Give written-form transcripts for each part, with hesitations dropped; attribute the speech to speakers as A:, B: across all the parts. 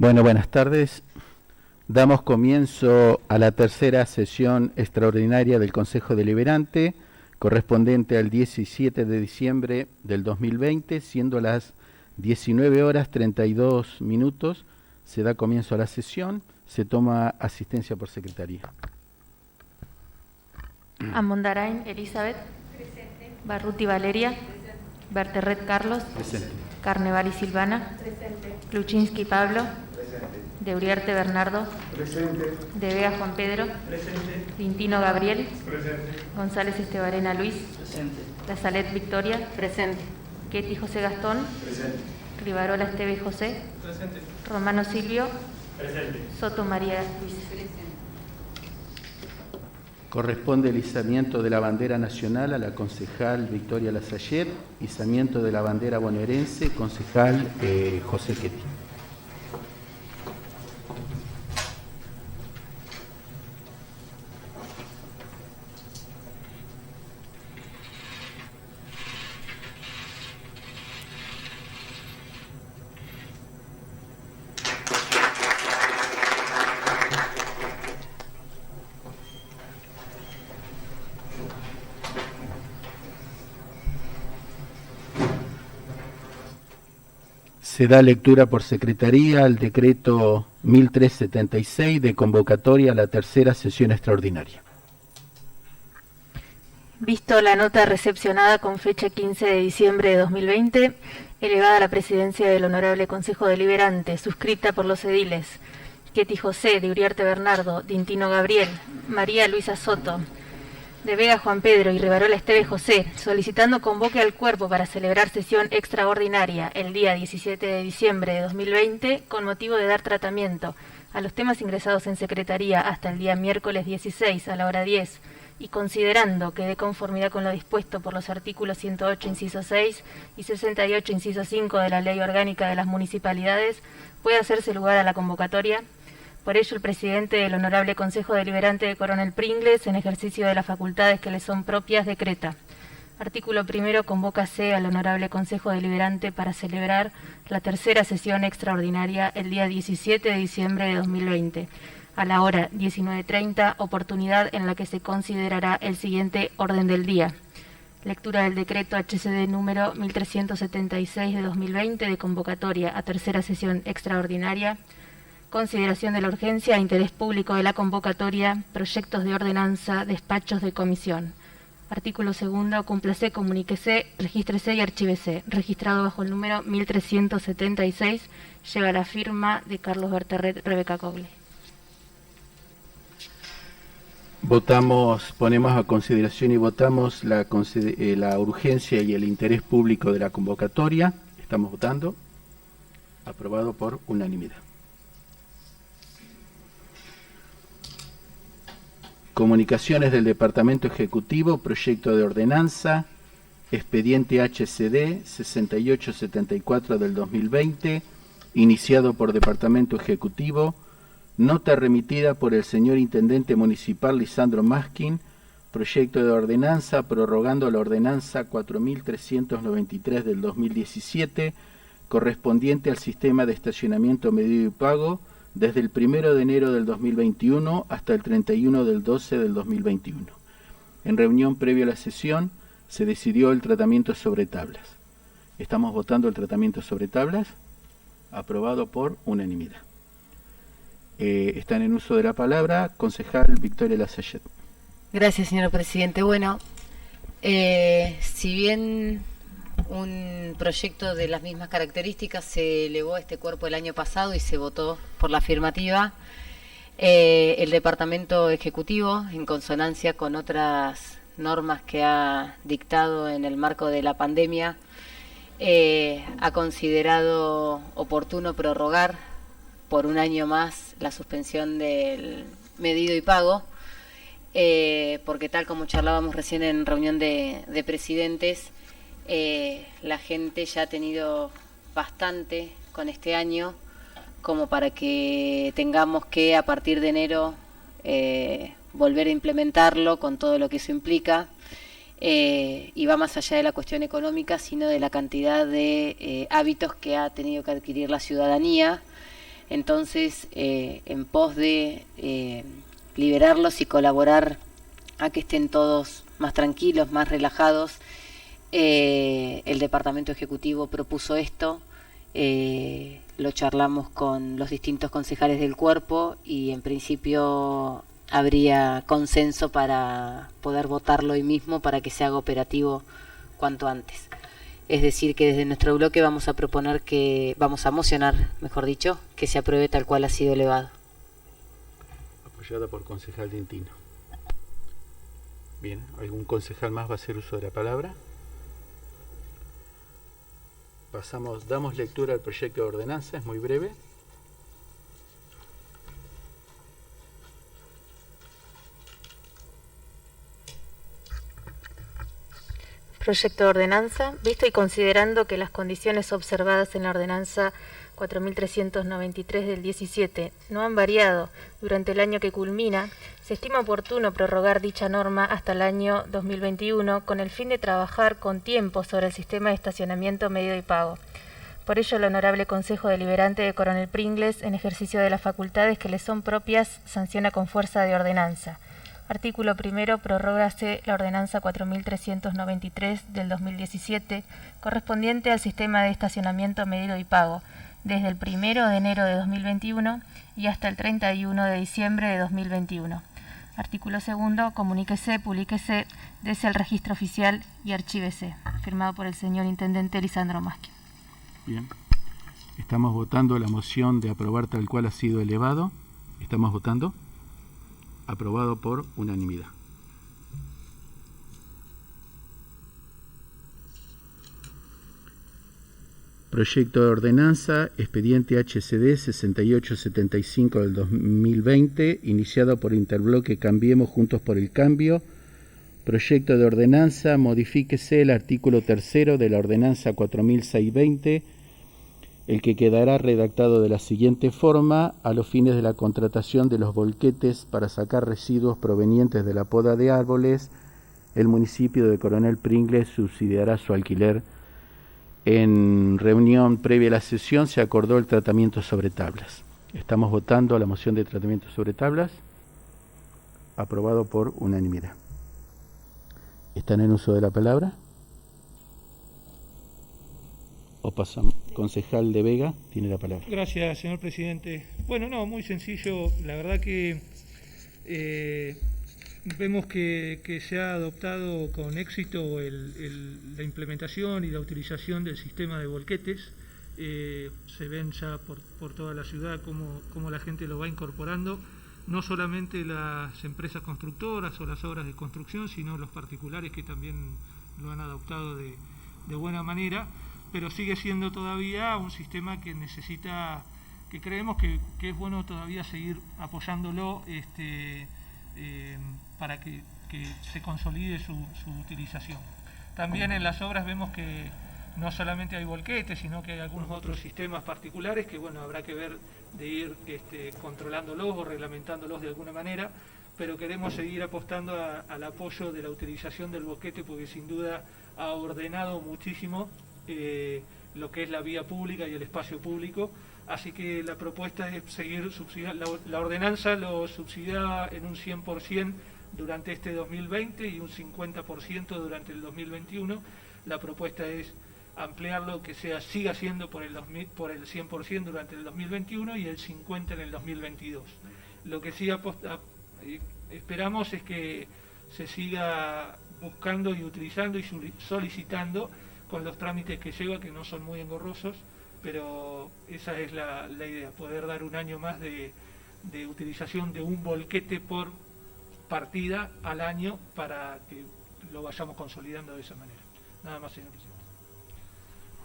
A: Bueno, buenas tardes. Damos comienzo a la tercera sesión extraordinaria del Consejo Deliberante, correspondiente al 17 de diciembre del 2020, siendo las 19 horas 32 minutos. Se da comienzo a la sesión. Se toma asistencia por secretaría.
B: Amondarain Elizabeth. Presente. Barruti Valeria. Presente. Berterret Carlos.
A: Presente.
B: Carnevali Silvana.
C: Presente.
B: Kluczynski Pablo.
C: Presente.
B: De Uriarte Bernardo.
C: Presente.
B: De Vega Juan Pedro.
C: Presente.
B: Dintino Gabriel.
C: Presente.
B: González Estebarena Luis.
C: Presente.
B: La Salet Victoria.
D: Presente.
B: Ketty José Gastón.
C: Presente.
B: Rivarola Esteve José.
C: Presente.
B: Romano Silvio.
C: Presente.
B: Soto María Luis.
A: Corresponde el izamiento de la bandera nacional a la concejal Victoria Lasallet, izamiento de la bandera bonaerense, concejal José Ketty. Se da lectura por secretaría al decreto 1376 de convocatoria a la tercera sesión extraordinaria.
B: Visto la nota recepcionada con fecha 15 de diciembre de 2020, elevada a la presidencia del Honorable Consejo Deliberante, suscrita por los ediles Ketty José, de Uriarte Bernardo, Dintino Gabriel, María Luisa Soto, de Vega Juan Pedro y Rivarola Esteve José, solicitando convoque al cuerpo para celebrar sesión extraordinaria el día 17 de diciembre de 2020 con motivo de dar tratamiento a los temas ingresados en secretaría hasta el día miércoles 16 a la hora 10 y considerando que de conformidad con lo dispuesto por los artículos 108 inciso 6 y 68 inciso 5 de la Ley Orgánica de las Municipalidades puede hacerse lugar a la convocatoria. Por ello, el presidente del Honorable Consejo Deliberante de Coronel Pringles, en ejercicio de las facultades que le son propias, decreta. Artículo primero, convócase al Honorable Consejo Deliberante para celebrar la tercera sesión extraordinaria el día 17 de diciembre de 2020, a la hora 19:30, oportunidad en la que se considerará el siguiente orden del día. Lectura del decreto HCD número 1376 de 2020 de convocatoria a tercera sesión extraordinaria. Consideración de la urgencia e interés público de la convocatoria, proyectos de ordenanza, despachos de comisión. Artículo segundo, cúmplase, comuníquese, regístrese y archívese. Registrado bajo el número 1376, lleva la firma de Carlos Berterret, Rebeca Coble.
A: Ponemos a consideración y votamos la urgencia y el interés público de la convocatoria. Estamos votando. Aprobado por unanimidad. Comunicaciones del Departamento Ejecutivo, proyecto de ordenanza, expediente HCD 6874 del 2020, iniciado por Departamento Ejecutivo, nota remitida por el señor Intendente Municipal Lisandro Maskin, proyecto de ordenanza prorrogando la ordenanza 4393 del 2017, correspondiente al sistema de estacionamiento medido y pago, desde el 1 de enero del 2021 hasta el 31 del 12 del 2021. En reunión previa a la sesión se decidió el tratamiento sobre tablas. Estamos votando el tratamiento sobre tablas, aprobado por unanimidad. Están en uso de la palabra concejal Victoria Lasallet.
D: Gracias, señor presidente. Bueno, si bien un proyecto de las mismas características se elevó a este cuerpo el año pasado y se votó por la afirmativa, el Departamento Ejecutivo, en consonancia con otras normas que ha dictado en el marco de la pandemia, ha considerado oportuno prorrogar por un año más la suspensión del medido y pago, porque tal como charlábamos recién en reunión de presidentes, la gente ya ha tenido bastante con este año como para que tengamos que a partir de enero volver a implementarlo con todo lo que eso implica, y va más allá de la cuestión económica, sino de la cantidad de hábitos que ha tenido que adquirir la ciudadanía Entonces, en pos de liberarlos y colaborar a que estén todos más tranquilos, más relajados, el Departamento Ejecutivo propuso esto, lo charlamos con los distintos concejales del cuerpo y en principio habría consenso para poder votarlo hoy mismo para que se haga operativo cuanto antes. Es decir, que desde nuestro bloque vamos a mocionar, mejor dicho, que se apruebe tal cual ha sido elevado.
A: Apoyada por concejal Dintino. Bien, ¿algún concejal más va a hacer uso de la palabra? Damos lectura al proyecto de ordenanza, es muy breve.
B: Proyecto de ordenanza. Visto y considerando que las condiciones observadas en la ordenanza 4393 del 17 no han variado durante el año que culmina, se estima oportuno prorrogar dicha norma hasta el año 2021 con el fin de trabajar con tiempo sobre el sistema de estacionamiento medido y pago. Por ello, el Honorable Consejo Deliberante de Coronel Pringles, en ejercicio de las facultades que le son propias, sanciona con fuerza de ordenanza. Artículo primero. Prorrógase la ordenanza 4393 del 2017, correspondiente al sistema de estacionamiento medido y pago, desde el 1 de enero de 2021 y hasta el 31 de diciembre de 2021. Artículo segundo. Comuníquese, publíquese, dese al registro oficial y archívese. Firmado por el señor Intendente Lisandro Maschi.
A: Bien. Estamos votando la moción de aprobar tal cual ha sido elevado. Estamos votando. Aprobado por unanimidad. Proyecto de ordenanza, expediente HCD 6875 del 2020, iniciado por Interbloque Cambiemos Juntos por el Cambio. Proyecto de ordenanza, modifíquese el artículo 3 de la ordenanza 4620, el que quedará redactado de la siguiente forma: a los fines de la contratación de los volquetes para sacar residuos provenientes de la poda de árboles, el municipio de Coronel Pringles subsidiará su alquiler. En reunión previa a la sesión se acordó el tratamiento sobre tablas. Estamos votando la moción de tratamiento sobre tablas. Aprobado por unanimidad. ¿Están en uso de la palabra? O pasamos. Concejal de Vega tiene la palabra.
C: Gracias, señor presidente. Bueno, no, muy sencillo. La verdad que vemos que se ha adoptado con éxito la implementación y la utilización del sistema de volquetes. Se ven ya por toda la ciudad cómo la gente lo va incorporando. No solamente las empresas constructoras o las obras de construcción, sino los particulares que también lo han adoptado de buena manera. Pero sigue siendo todavía un sistema que necesita, que creemos que es bueno todavía seguir apoyándolo para que se consolide su utilización. También en las obras vemos que no solamente hay volquetes, sino que hay algunos otros sistemas particulares que bueno, habrá que ver de ir controlándolos o reglamentándolos de alguna manera, pero queremos seguir apostando al apoyo de la utilización del volquete porque sin duda ha ordenado muchísimo lo que es la vía pública y el espacio público, así que la propuesta es seguir subsidiando. La ordenanza lo subsidiaba en un 100% durante este 2020 y un 50% durante el 2021. La propuesta es ampliarlo, que siga siendo por el 100% durante el 2021 y el 50% en el 2022. Lo que sí esperamos es que se siga buscando y utilizando y solicitando con los trámites que lleva, que no son muy engorrosos, pero esa es la idea, poder dar un año más de utilización de un volquete por partida al año para que lo vayamos consolidando de esa manera. Nada más, señor presidente.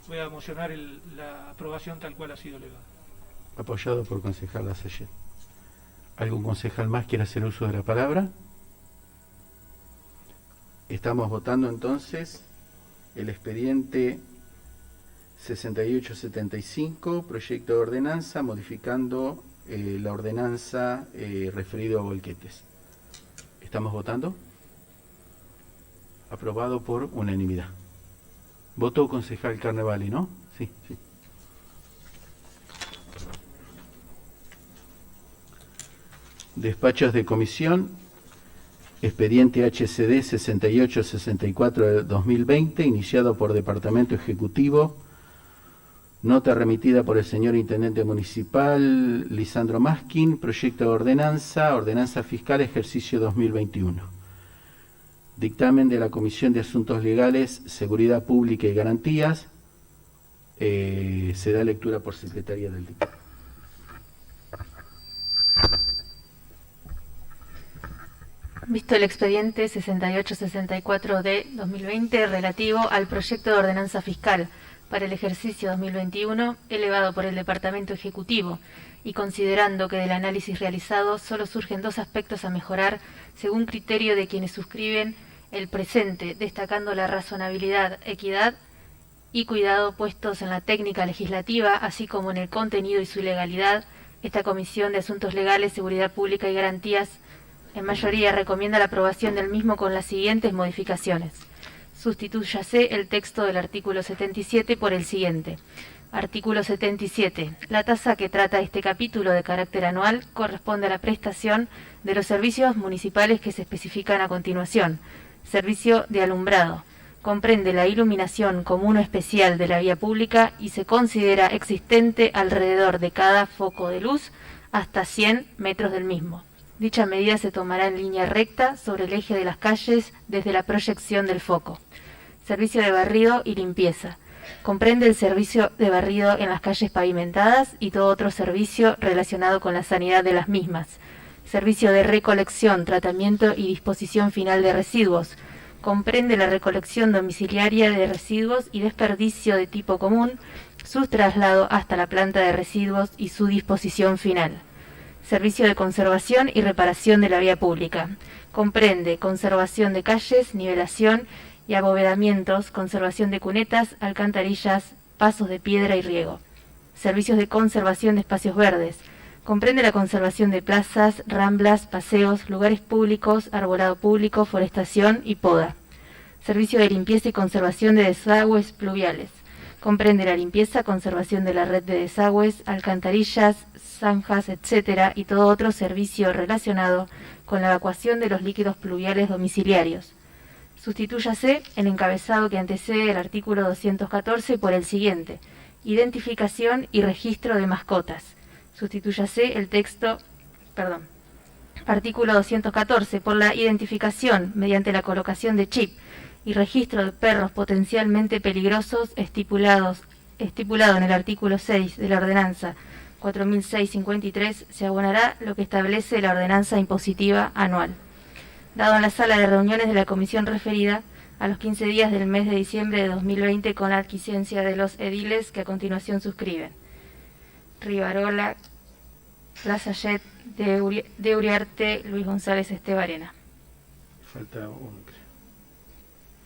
C: Voy a mocionar la aprobación tal cual ha sido elevada.
A: Apoyado por concejal Lasallet. ¿Algún concejal más quiere hacer uso de la palabra? Estamos votando entonces el expediente 6875, proyecto de ordenanza, modificando la ordenanza referido a volquetes. ¿Estamos votando? Aprobado por unanimidad. Votó concejal Carnevali, ¿no? Sí, sí. Despachos de comisión, expediente HCD 6864 de 2020, iniciado por Departamento Ejecutivo, nota remitida por el señor Intendente Municipal Lisandro Maskin, proyecto de ordenanza fiscal ejercicio 2021. Dictamen de la Comisión de Asuntos Legales, Seguridad Pública y Garantías. Se da lectura por Secretaría del dictamen.
B: Visto el expediente 6864 de 2020 relativo al proyecto de ordenanza fiscal para el ejercicio 2021 elevado por el Departamento Ejecutivo y considerando que del análisis realizado solo surgen dos aspectos a mejorar según criterio de quienes suscriben el presente, destacando la razonabilidad, equidad y cuidado puestos en la técnica legislativa, así como en el contenido y su legalidad, esta Comisión de Asuntos Legales, Seguridad Pública y Garantías en mayoría recomienda la aprobación del mismo con las siguientes modificaciones. Sustitúyase el texto del artículo 77 por el siguiente. Artículo 77. La tasa que trata este capítulo de carácter anual corresponde a la prestación de los servicios municipales que se especifican a continuación. Servicio de alumbrado. Comprende la iluminación común o especial de la vía pública y se considera existente alrededor de cada foco de luz hasta 100 metros del mismo. Dicha medida se tomará en línea recta sobre el eje de las calles desde la proyección del foco. Servicio de barrido y limpieza. Comprende el servicio de barrido en las calles pavimentadas y todo otro servicio relacionado con la sanidad de las mismas. Servicio de recolección, tratamiento y disposición final de residuos. Comprende la recolección domiciliaria de residuos y desperdicio de tipo común, su traslado hasta la planta de residuos y su disposición final. Servicio de conservación y reparación de la vía pública. Comprende conservación de calles, nivelación y abovedamientos, conservación de cunetas, alcantarillas, pasos de piedra y riego. Servicios de conservación de espacios verdes. Comprende la conservación de plazas, ramblas, paseos, lugares públicos, arbolado público, forestación y poda. Servicio de limpieza y conservación de desagües pluviales. Comprende la limpieza, conservación de la red de desagües, alcantarillas, zanjas, etc. y todo otro servicio relacionado con la evacuación de los líquidos pluviales domiciliarios. Sustitúyase el encabezado que antecede el artículo 214 por el siguiente. Identificación y registro de mascotas. Sustitúyase el texto, artículo 214 por la identificación mediante la colocación de chip y registro de perros potencialmente peligrosos estipulado en el artículo 6 de la ordenanza 4653 se abonará lo que establece la ordenanza impositiva anual. Dado en la sala de reuniones de la comisión referida a los 15 días del mes de diciembre de 2020 con la adquisiencia de los ediles que a continuación suscriben. Rivarola, Playet, de Uriarte, Luis González Estebarena.
A: Falta uno, creo.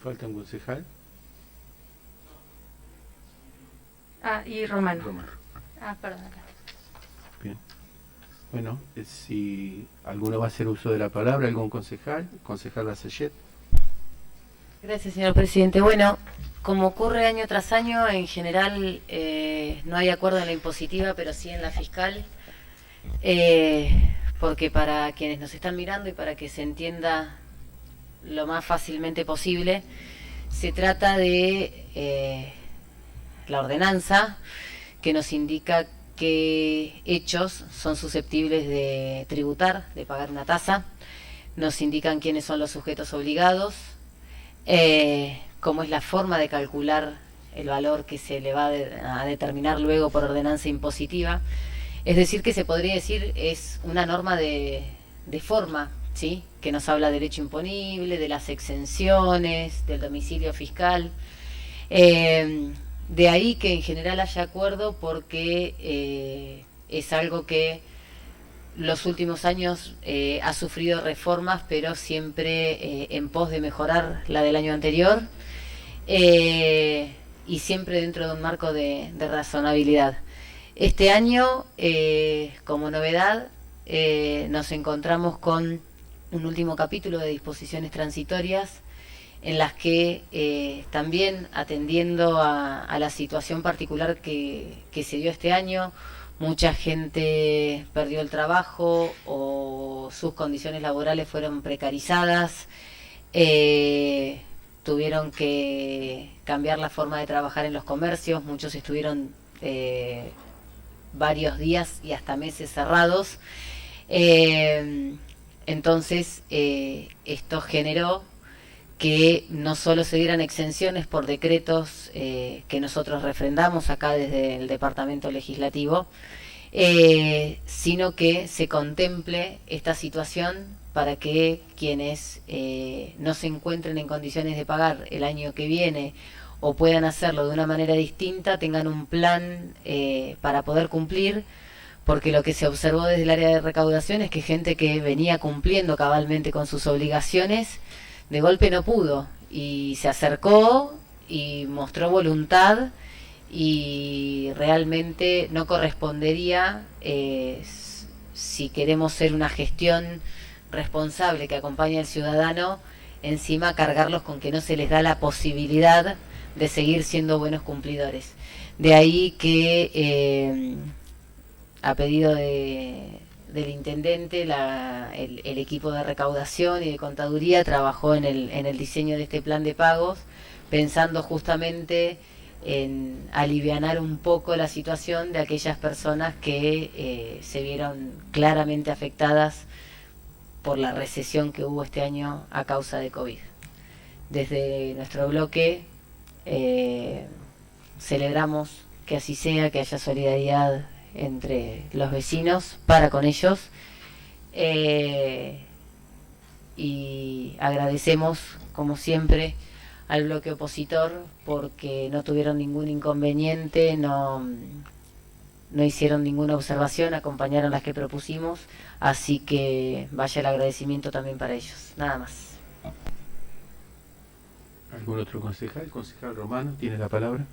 A: ¿Falta un concejal?
B: Y Romano. Perdón, acá.
A: Bien. Bueno, si alguno va a hacer uso de la palabra, algún concejal, concejal Playet.
D: Gracias, señor presidente. Bueno, como ocurre año tras año, en general no hay acuerdo en la impositiva, pero sí en la fiscal, porque para quienes nos están mirando y para que se entienda lo más fácilmente posible, se trata de la ordenanza que nos indica qué hechos son susceptibles de tributar, de pagar una tasa, nos indican quiénes son los sujetos obligados, cómo es la forma de calcular el valor que se le va a determinar luego por ordenanza impositiva. Es decir, que se podría decir es una norma de forma, ¿sí? Que nos habla de derecho imponible, de las exenciones, del domicilio fiscal. De ahí que en general haya acuerdo porque es algo que los últimos años ha sufrido reformas, pero siempre en pos de mejorar la del año anterior y siempre dentro de un marco de razonabilidad. Este año, como novedad, nos encontramos con un último capítulo de disposiciones transitorias en las que también atendiendo a la situación particular que se dio este año mucha gente perdió el trabajo o sus condiciones laborales fueron precarizadas, tuvieron que cambiar la forma de trabajar en los comercios, muchos estuvieron varios días y hasta meses cerrados. Entonces esto generó que no solo se dieran exenciones por decretos que nosotros refrendamos acá desde el Departamento Legislativo, sino que se contemple esta situación para que quienes no se encuentren en condiciones de pagar el año que viene o puedan hacerlo de una manera distinta, tengan un plan para poder cumplir, porque lo que se observó desde el área de recaudación es que gente que venía cumpliendo cabalmente con sus obligaciones, de golpe no pudo, y se acercó y mostró voluntad, y realmente no correspondería, si queremos ser una gestión responsable que acompañe al ciudadano, encima cargarlos con que no se les da la posibilidad de seguir siendo buenos cumplidores. De ahí que a pedido del intendente, el equipo de recaudación y de contaduría trabajó en el diseño de este plan de pagos, pensando justamente en alivianar un poco la situación de aquellas personas que se vieron claramente afectadas por la recesión que hubo este año a causa de COVID. Desde nuestro bloque celebramos que así sea, que haya solidaridad entre los vecinos para con ellos, y agradecemos como siempre al bloque opositor porque no tuvieron ningún inconveniente, no hicieron ninguna observación, acompañaron las que propusimos, así que vaya el agradecimiento también para ellos. Nada más.
A: ¿Algún otro concejal? Concejal Romano, tiene la palabra.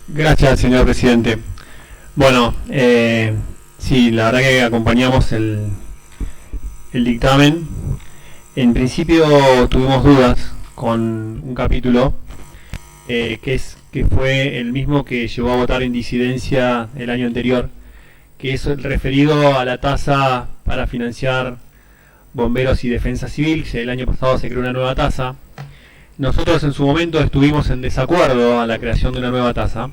E: Gracias, señor presidente. Bueno, sí, la verdad que acompañamos el dictamen. En principio tuvimos dudas con un capítulo que fue el mismo que llevó a votar en disidencia el año anterior, que es el referido a la tasa para financiar bomberos y defensa civil. El año pasado se creó una nueva tasa. Nosotros en su momento estuvimos en desacuerdo a la creación de una nueva tasa,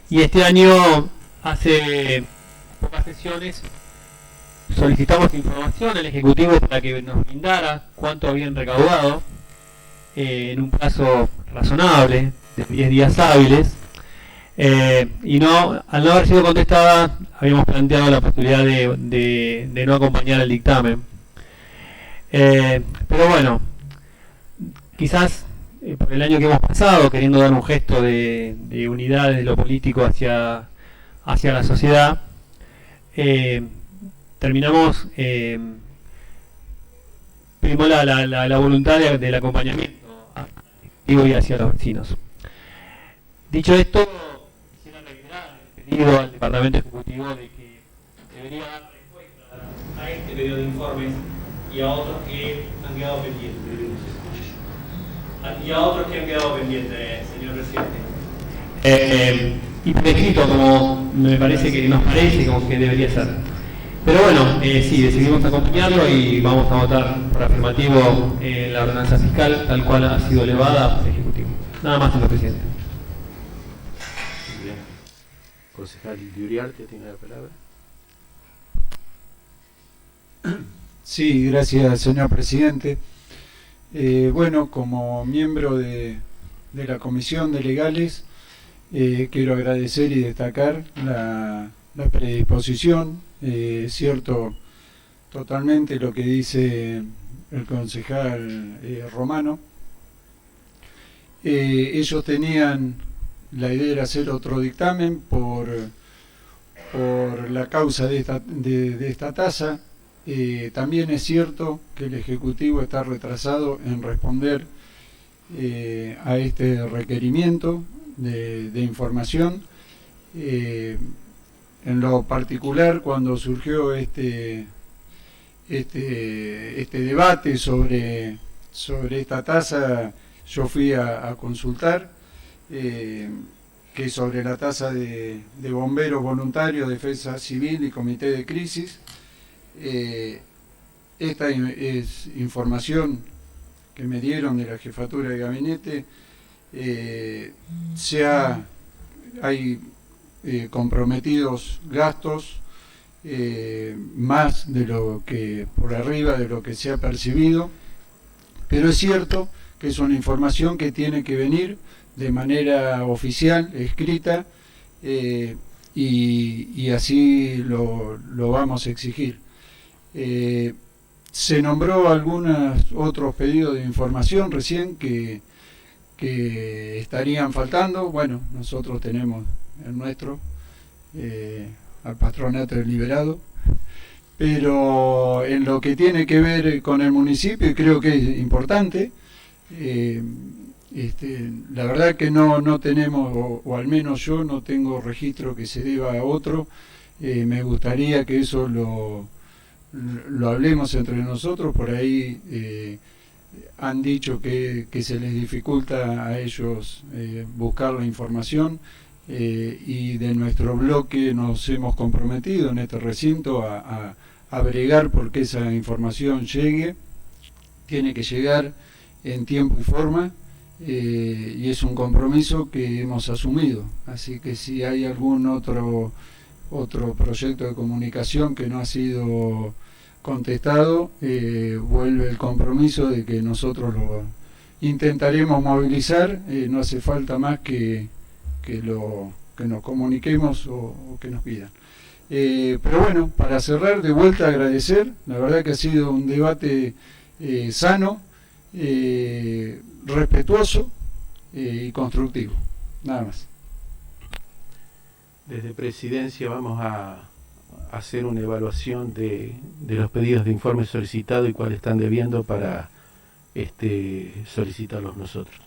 E: y este año, hace pocas sesiones, solicitamos información al Ejecutivo para que nos brindara cuánto habían recaudado en un plazo razonable de 10 días hábiles, y al no haber sido contestada habíamos planteado la posibilidad de no acompañar el dictamen, pero bueno, quizás por el año que hemos pasado, queriendo dar un gesto de unidad de lo político hacia la sociedad, terminamos, primó la voluntad del acompañamiento y hacia los vecinos. Dicho esto, quisiera reiterar el pedido al Departamento Ejecutivo de que debería dar respuesta a este pedido de informes y a otros que han quedado pendientes. Señor presidente. Y por escrito, como me parece que nos parece como que debería ser. Pero bueno, sí, decidimos acompañarlo y vamos a votar por afirmativo la ordenanza fiscal tal cual ha sido elevada al Ejecutivo. Nada más, señor presidente.
A: Bien. Concejal Uriarte, tiene la palabra.
F: Sí, gracias, señor presidente. Bueno, como miembro de la Comisión de Legales, quiero agradecer y destacar la predisposición. Cierto totalmente lo que dice el concejal Romano. Ellos tenían la idea de hacer otro dictamen por la causa de esta tasa. También es cierto que el Ejecutivo está retrasado en responder a este requerimiento de información. En lo particular, cuando surgió este debate sobre esta tasa, yo fui a consultar. que es sobre la tasa de bomberos voluntarios, defensa civil y comité de crisis. Esta es información que me dieron de la jefatura de gabinete. Hay comprometidos gastos más de lo que por arriba de lo que se ha percibido, pero es cierto que es una información que tiene que venir de manera oficial, escrita, y así lo vamos a exigir. Se nombró algunos otros pedidos de información recién que estarían faltando. Bueno, nosotros tenemos el nuestro, al patronato deliberado, pero en lo que tiene que ver con el municipio, y creo que es importante, la verdad que no tenemos, o al menos yo no tengo registro que se deba a otro. Me gustaría que eso lo hablemos entre nosotros. Por ahí han dicho que se les dificulta a ellos buscar la información, y de nuestro bloque nos hemos comprometido en este recinto a bregar porque esa información llegue. Tiene que llegar en tiempo y forma, y es un compromiso que hemos asumido. Así que si hay algún otro proyecto de comunicación que no ha sido contestado, vuelve el compromiso de que nosotros lo intentaremos movilizar. No hace falta más que nos comuniquemos o que nos pidan. Pero bueno, para cerrar, de vuelta agradecer. La verdad que ha sido un debate sano, respetuoso y constructivo. Nada más.
A: Desde Presidencia vamos a hacer una evaluación de los pedidos de informe solicitados y cuáles están debiendo para solicitarlos nosotros.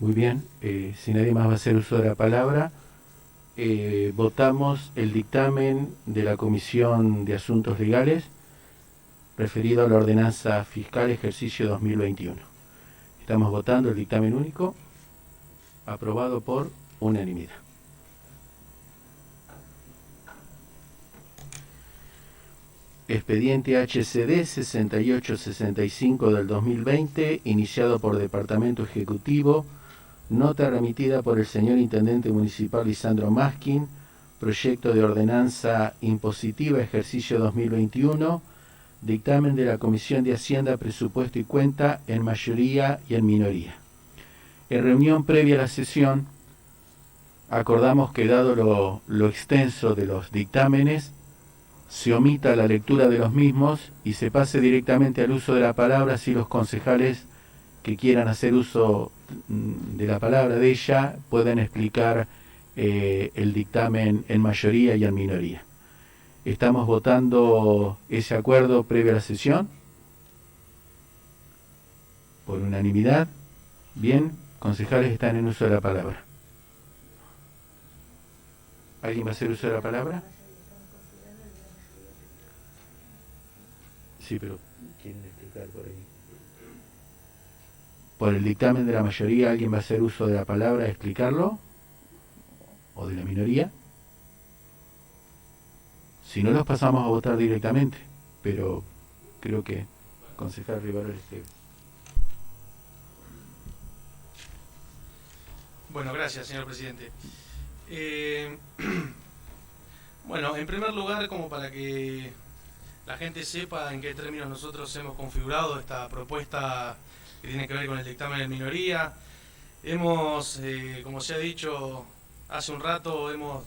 A: Muy bien, si nadie más va a hacer uso de la palabra, votamos el dictamen de la Comisión de Asuntos Legales referido a la Ordenanza Fiscal Ejercicio 2021. Estamos votando el dictamen único, aprobado por unanimidad. Expediente HCD 6865 del 2020, iniciado por Departamento Ejecutivo, nota remitida por el señor Intendente Municipal Lisandro Maskin, proyecto de ordenanza impositiva ejercicio 2021, dictamen de la Comisión de Hacienda, Presupuesto y Cuenta en mayoría y en minoría. En reunión previa a la sesión, acordamos que dado lo extenso de los dictámenes, se omita la lectura de los mismos y se pase directamente al uso de la palabra, así los concejales que quieran hacer uso de la palabra de ella pueden explicar el dictamen en mayoría y en minoría. Estamos votando ese acuerdo previo a la sesión por unanimidad. Bien, concejales están en uso de la palabra. ¿Alguien va a hacer uso de la palabra? Sí, pero ¿quieren explicar por ahí? Por el dictamen de la mayoría, ¿alguien va a hacer uso de la palabra, explicarlo? ¿O de la minoría? Si no, los pasamos a votar directamente, pero creo que concejal Rivaroles.
G: Bueno, gracias, señor presidente. Bueno, en primer lugar, como para que la gente sepa en qué términos nosotros hemos configurado esta propuesta que tiene que ver con el dictamen de minoría, hemos, como se ha dicho hace un rato, hemos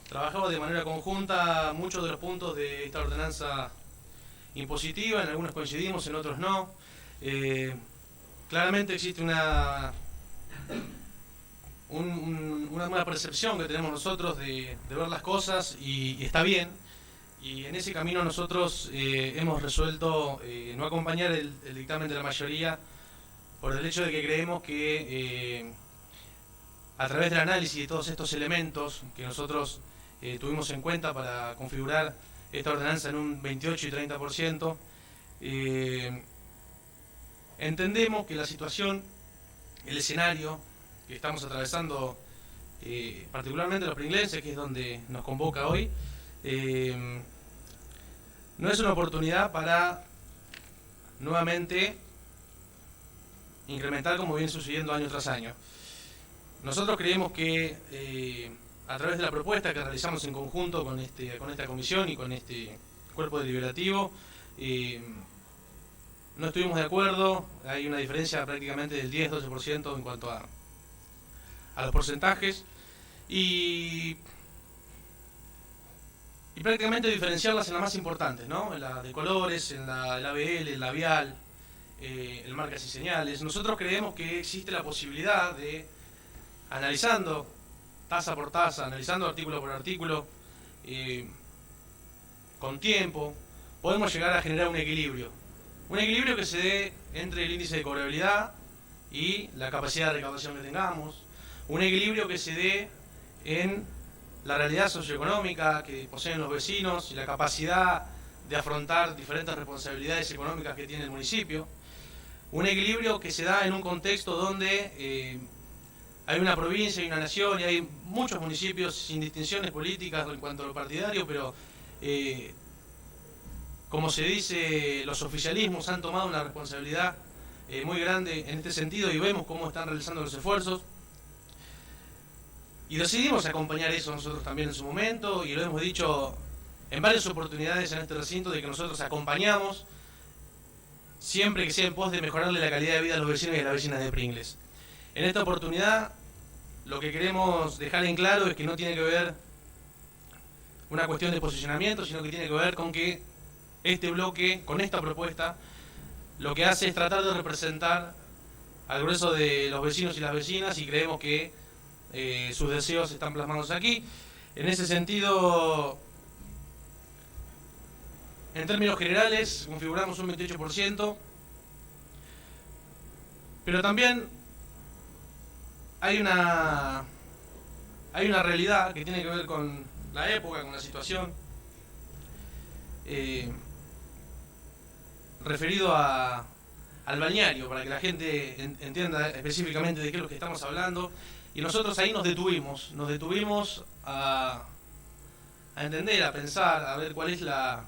G: trabajado de manera conjunta muchos de los puntos de esta ordenanza impositiva. En algunos coincidimos, en otros no. Claramente existe una percepción que tenemos nosotros de ver las cosas, y está bien. Y en ese camino nosotros hemos resuelto no acompañar el dictamen de la mayoría por el hecho de que creemos que a través del análisis de todos estos elementos que nosotros tuvimos en cuenta para configurar esta ordenanza en un 28 y 30%, entendemos que la situación, el escenario que estamos atravesando particularmente los pringlenses, que es donde nos convoca hoy, no es una oportunidad para nuevamente incrementar como viene sucediendo año tras año. Nosotros creemos que a través de la propuesta que realizamos en conjunto con esta comisión y con este cuerpo deliberativo, no estuvimos de acuerdo, hay una diferencia prácticamente del 10-12% en cuanto a los porcentajes, y prácticamente diferenciarlas en las más importantes, ¿no? En la de colores, en la ABL, el labial, el marcas y señales. Nosotros creemos que existe la posibilidad de, analizando tasa por tasa, analizando artículo por artículo, con tiempo, podemos llegar a generar un equilibrio. Un equilibrio que se dé entre el índice de cobrabilidad y la capacidad de recaudación que tengamos. Un equilibrio que se dé en la realidad socioeconómica que poseen los vecinos y la capacidad de afrontar diferentes responsabilidades económicas que tiene el municipio. Un equilibrio que se da en un contexto donde hay una provincia y una nación y hay muchos municipios sin distinciones políticas en cuanto a lo partidario, pero como se dice, los oficialismos han tomado una responsabilidad muy grande en este sentido y vemos cómo están realizando los esfuerzos. Y decidimos acompañar eso nosotros también en su momento, y lo hemos dicho en varias oportunidades en este recinto, de que nosotros acompañamos siempre que sea en pos de mejorarle la calidad de vida a los vecinos y a las vecinas de Pringles. En esta oportunidad lo que queremos dejar en claro es que no tiene que ver una cuestión de posicionamiento, sino que tiene que ver con que este bloque, con esta propuesta, lo que hace es tratar de representar al grueso de los vecinos y las vecinas, y creemos que sus deseos están plasmados aquí. En ese sentido, en términos generales, configuramos un 28%, pero también hay una realidad que tiene que ver con la época, con la situación, referido al balneario, para que la gente entienda específicamente de qué es lo que estamos hablando. Y nosotros ahí nos detuvimos a entender, a pensar, a ver cuál es la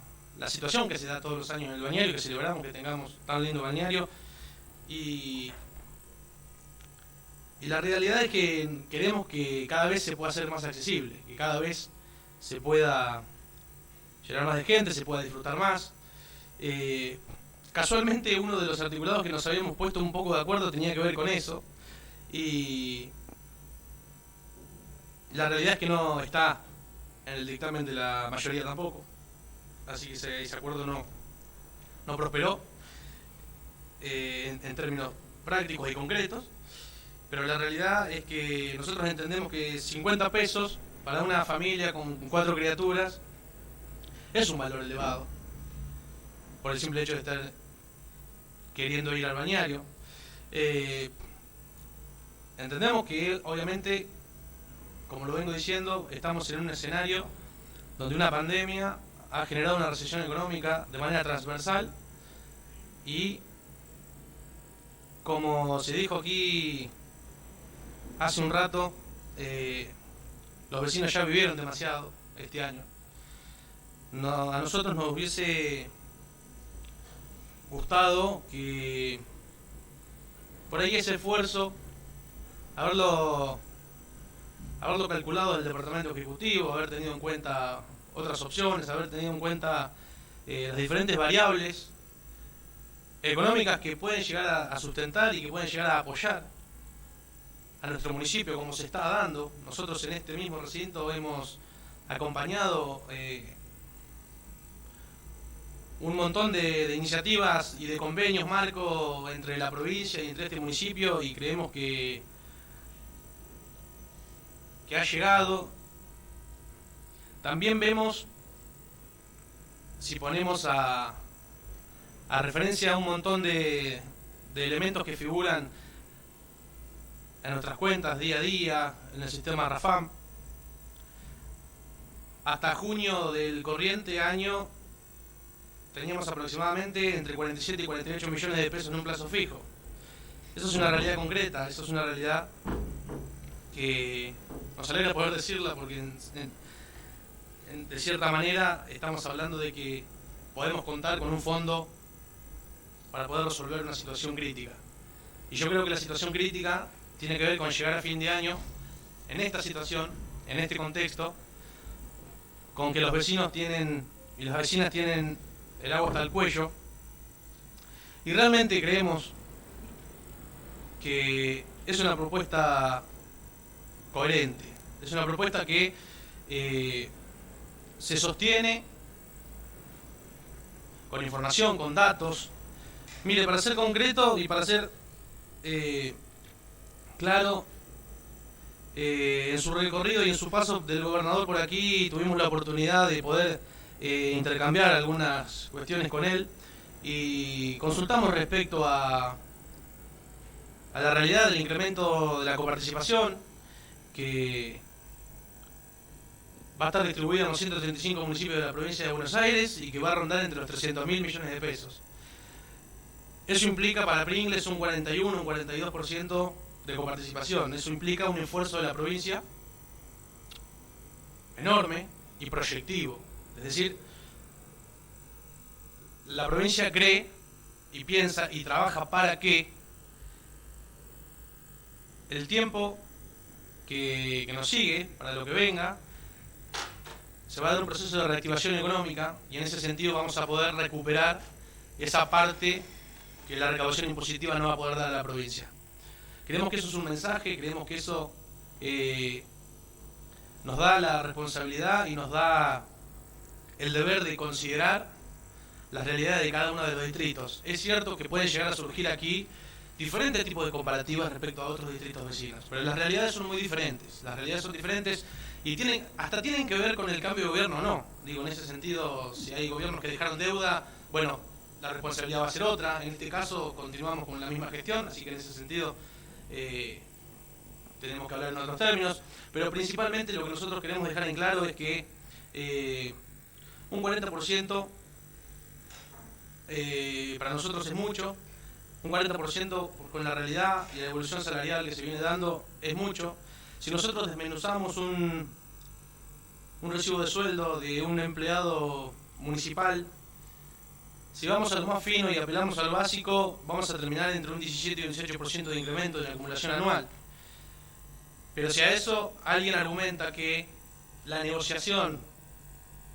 G: situación que se da todos los años en el balneario, que celebramos que tengamos tan lindo balneario. Y la realidad es que queremos que cada vez se pueda hacer más accesible, que cada vez se pueda llenar más de gente, se pueda disfrutar más. Casualmente uno de los articulados que nos habíamos puesto un poco de acuerdo tenía que ver con eso, y la realidad es que no está en el dictamen de la mayoría tampoco, así que ese acuerdo no prosperó en términos prácticos y concretos. Pero la realidad es que nosotros entendemos que 50 pesos para una familia con 4 criaturas es un valor elevado, por el simple hecho de estar queriendo ir al balneario. Entendemos que, obviamente, como lo vengo diciendo, estamos en un escenario donde una pandemia ha generado una recesión económica de manera transversal, y como se dijo aquí hace un rato, los vecinos ya vivieron demasiado este año. A nosotros nos hubiese gustado que por ahí ese esfuerzo haberlo calculado del Departamento Ejecutivo, haber tenido en cuenta otras opciones, haber tenido en cuenta las diferentes variables económicas que pueden llegar a sustentar y que pueden llegar a apoyar a nuestro municipio, como se está dando. Nosotros en este mismo recinto hemos acompañado un montón de iniciativas y de convenios marco entre la provincia y entre este municipio, y creemos que ha llegado. También vemos, si ponemos a referencia un montón de elementos que figuran en nuestras cuentas día a día, en el sistema RAFAM, hasta junio del corriente año teníamos aproximadamente entre 47 y 48 millones de pesos en un plazo fijo. Eso es una realidad concreta, eso es una realidad que nos alegra poder decirla porque de cierta manera estamos hablando de que podemos contar con un fondo para poder resolver una situación crítica. Y yo creo que la situación crítica tiene que ver con llegar a fin de año en esta situación, en este contexto, con que los vecinos tienen y las vecinas tienen el agua hasta el cuello, y realmente creemos que es una propuesta coherente, es una propuesta que se sostiene con información, con datos. Mire, para ser concreto y para ser claro, en su recorrido y en su paso del gobernador por aquí tuvimos la oportunidad de poder intercambiar algunas cuestiones con él y consultamos respecto a la realidad del incremento de la coparticipación que va a estar distribuida en los 135 municipios de la provincia de Buenos Aires y que va a rondar entre los 300.000 millones de pesos. Eso implica para Pringles un 41, un 42% de coparticipación. Eso implica un esfuerzo de la provincia enorme y proyectivo. Es decir, la provincia cree y piensa y trabaja para que el tiempo que nos sigue, para lo que venga, se va a dar un proceso de reactivación económica y en ese sentido vamos a poder recuperar esa parte que la recaudación impositiva no va a poder dar a la provincia. Creemos que eso es un mensaje, creemos que eso nos da la responsabilidad y nos da el deber de considerar las realidades de cada uno de los distritos. Es cierto que pueden llegar a surgir aquí diferentes tipos de comparativas respecto a otros distritos vecinos, pero las realidades son muy diferentes. Las realidades son diferentes y hasta tienen que ver con el cambio de gobierno o no. Digo, en ese sentido, si hay gobiernos que dejaron deuda, bueno, la responsabilidad va a ser otra. En este caso continuamos con la misma gestión, así que en ese sentido tenemos que hablar en otros términos, pero principalmente lo que nosotros queremos dejar en claro es que un 40% para nosotros es mucho. Un 40% con la realidad y la evolución salarial que se viene dando es mucho. Si nosotros desmenuzamos un recibo de sueldo de un empleado municipal, si vamos a lo más fino y apelamos al básico, vamos a terminar entre un 17 y un 18% de incremento de la acumulación anual. Pero si a eso alguien argumenta que la negociación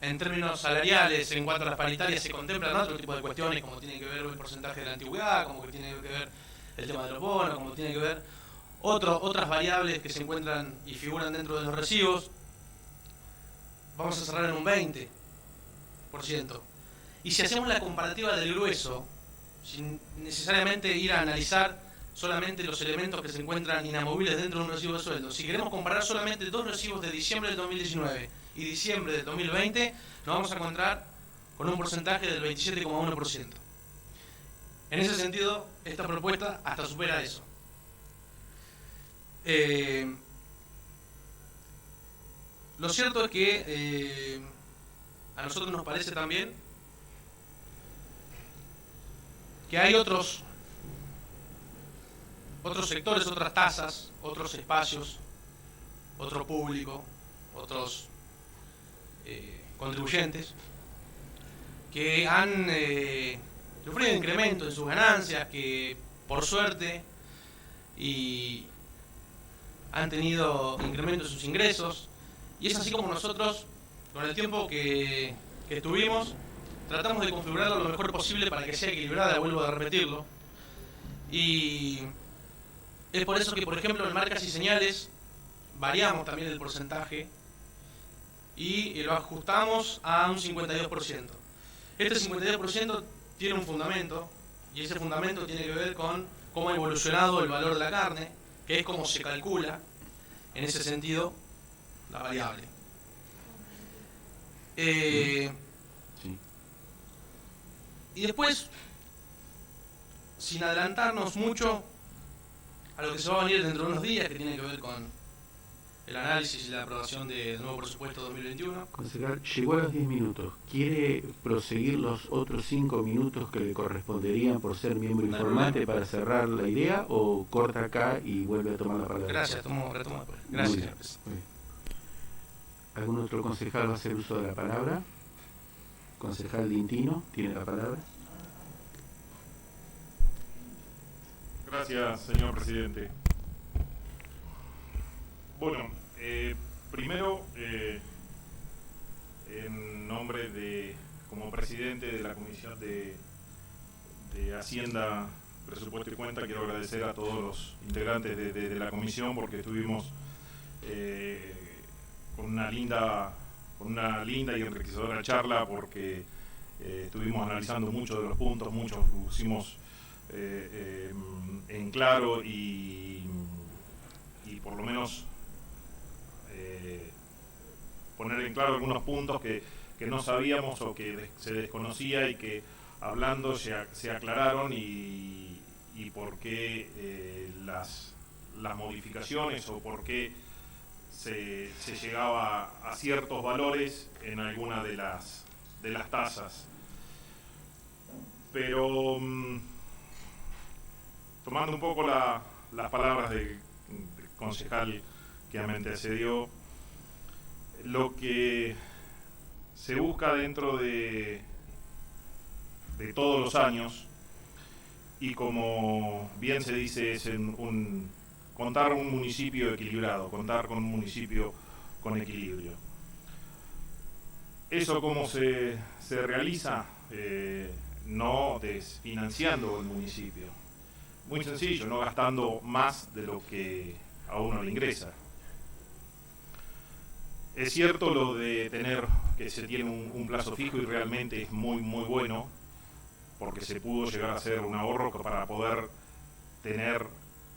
G: en términos salariales, en cuanto a las paritarias, se contemplan otro tipo de cuestiones, como tiene que ver el porcentaje de la antigüedad, como que tiene que ver el tema de los bonos, como tiene que ver otras variables que se encuentran y figuran dentro de los recibos, vamos a cerrar en un 20%. Y si hacemos la comparativa del grueso, sin necesariamente ir a analizar solamente los elementos que se encuentran inamovibles dentro de un recibo de sueldo, si queremos comparar solamente dos recibos de diciembre del 2019 y diciembre del 2020, nos vamos a encontrar con un porcentaje del 27,1%. En ese sentido, esta propuesta hasta supera eso. Lo cierto es que a nosotros nos parece también que hay otros sectores, otras tasas, otros espacios, otro público, otros contribuyentes que han sufrido incremento en sus ganancias, que por suerte y han tenido incremento en sus ingresos, y es así como nosotros, con el tiempo que estuvimos, tratamos de configurarlo lo mejor posible para que sea equilibrada, vuelvo a repetirlo, y es por eso que, por ejemplo, en marcas y señales variamos también el porcentaje y lo ajustamos a un 52%. Este 52% tiene un fundamento, y ese fundamento tiene que ver con cómo ha evolucionado el valor de la carne, que es como se calcula, en ese sentido, la variable. Y después, sin adelantarnos mucho a lo que se va a venir dentro de unos días, que tiene que ver con el análisis y la aprobación del nuevo presupuesto 2021.
A: Concejal, llegó a los 10 minutos. ¿Quiere proseguir los otros 5 minutos que le corresponderían por ser miembro informante para cerrar la idea, o corta acá y vuelve a tomar la palabra?
G: Gracias, retomo después. Gracias, señor presidente.
A: ¿Algún otro concejal va a hacer uso de la palabra? Concejal Lintino tiene la palabra.
H: Gracias, señor presidente. Bueno, primero, en nombre de, como presidente de la Comisión de Hacienda, Presupuesto y Cuenta, quiero agradecer a todos los integrantes de la comisión porque estuvimos con una linda y enriquecedora charla, porque estuvimos analizando muchos de los puntos, muchos pusimos en claro y por lo menos poner en claro algunos puntos que no sabíamos o que se desconocía y que hablando se aclararon, y por qué las modificaciones o por qué se llegaba a ciertos valores en alguna de las tasas. Pero tomando un poco las palabras del concejal que me antecedió, lo que se busca dentro de todos los años, y como bien se dice, es contar un municipio equilibrado, contar con un municipio con equilibrio. ¿Eso cómo se realiza? No desfinanciando el municipio. Muy sencillo, no gastando más de lo que a uno le ingresa. Es cierto lo de tener que se tiene un plazo fijo, y realmente es muy bueno, porque se pudo llegar a hacer un ahorro para poder tener,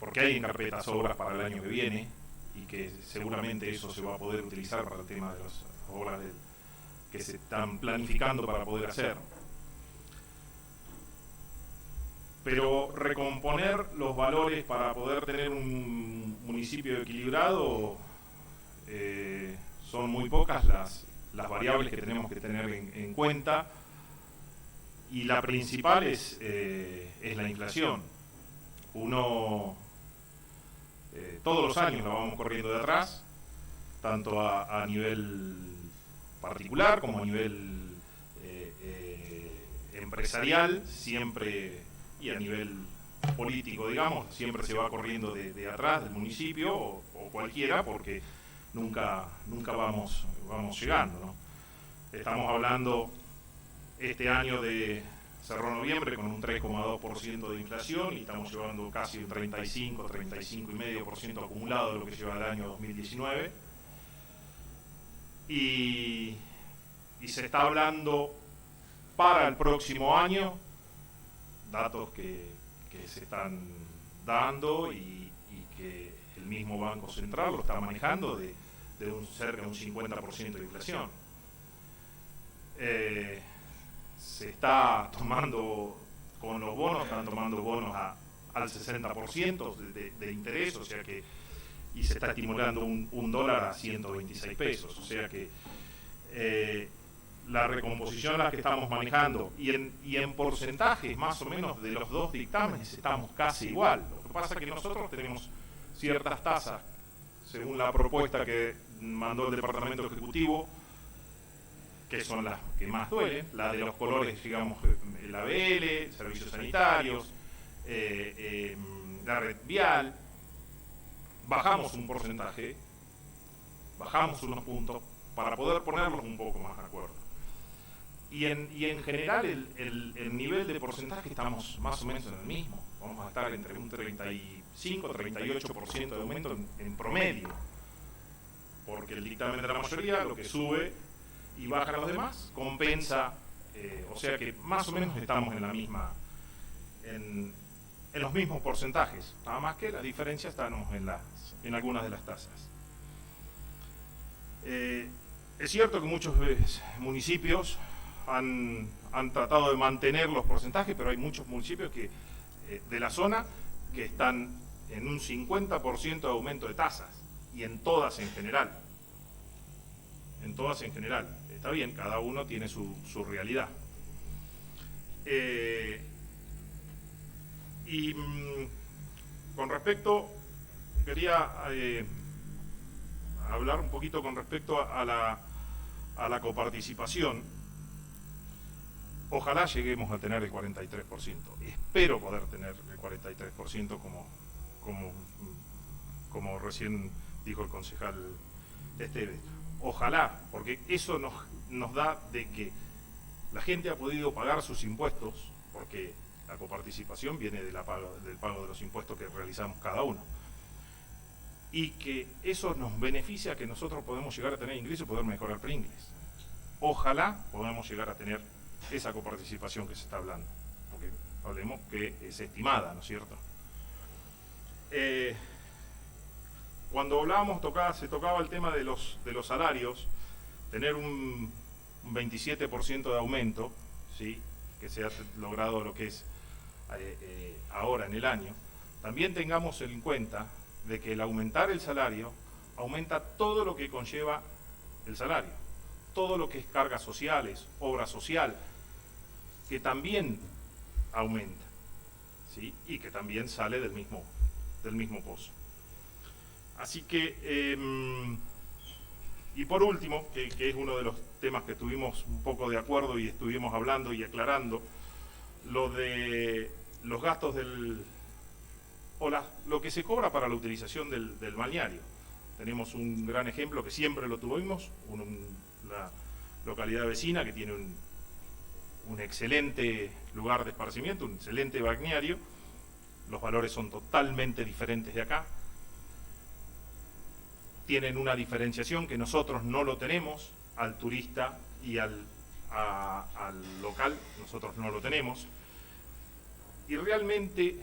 H: porque hay en carpetas obras para el año que viene, y que seguramente eso se va a poder utilizar para el tema de las obras que se están planificando para poder hacer. Pero recomponer los valores para poder tener un municipio equilibrado, son muy pocas las variables que tenemos que tener en cuenta, y la principal es la inflación. Uno todos los años la vamos corriendo de atrás, tanto a nivel particular como a nivel empresarial, siempre, y a nivel político, digamos, siempre se va corriendo de atrás del municipio o cualquiera, porque nunca vamos llegando, ¿no? Estamos hablando este año cerró noviembre con un 3,2% de inflación, y estamos llevando casi un 35,5% acumulado de lo que lleva el año 2019. Y se está hablando para el próximo año, datos que se están dando y que el mismo Banco Central lo está manejando, de cerca de un 50% de inflación. Se está tomando con los bonos, están tomando bonos al 60% de interés, o sea que, y se está estimulando un dólar a 126 pesos, o sea que la recomposición a la que estamos manejando, y en porcentajes más o menos de los dos dictámenes estamos casi igual. Lo que pasa es que nosotros tenemos ciertas tasas, según la propuesta que mandó el Departamento Ejecutivo, que son las que más duelen, la de los colores, digamos, el ABL, servicios sanitarios, la red vial. Bajamos un porcentaje, bajamos unos puntos para poder ponerlos un poco más de acuerdo. Y en general el nivel de porcentaje estamos más o menos en el mismo. Vamos a estar entre un 35-38% de aumento en promedio, porque el dictamen de la mayoría, lo que sube y baja a los demás, compensa, o sea que más o menos estamos en la misma, en los mismos porcentajes, nada más que la diferencia estamos en algunas de las tasas. Es cierto que muchos municipios han tratado de mantener los porcentajes, pero hay muchos municipios de la zona que están en un 50% de aumento de tasas, y en todas en general. En todas en general. Está bien, cada uno tiene su realidad. Con respecto, quería hablar un poquito con respecto a la coparticipación. Ojalá lleguemos a tener el 43%. Espero poder tener el 43% como recién dijo el concejal Esteves. Ojalá, porque eso nos da de que la gente ha podido pagar sus impuestos, porque la coparticipación viene del pago de los impuestos que realizamos cada uno. Y que eso nos beneficia, que nosotros podemos llegar a tener ingresos y poder mejorar Pringles. Ojalá podamos llegar a tener esa coparticipación que se está hablando, porque hablemos que es estimada, ¿no es cierto? Cuando hablábamos, se tocaba el tema de los salarios, tener un 27% de aumento, ¿sí?, que se ha logrado lo que es ahora en el año. También tengamos en cuenta de que el aumentar el salario aumenta todo lo que conlleva el salario, todo lo que es cargas sociales, obra social, que también aumenta, ¿sí?, y que también sale del mismo pozo. Así que, y por último, que es uno de los temas que tuvimos un poco de acuerdo y estuvimos hablando y aclarando, lo de los gastos lo que se cobra para la utilización del balneario. Tenemos un gran ejemplo que siempre lo tuvimos, la localidad vecina que tiene un excelente lugar de esparcimiento, un excelente balneario. Los valores son totalmente diferentes de acá. Tienen una diferenciación que nosotros no lo tenemos, al turista y al local, nosotros no lo tenemos. Y realmente,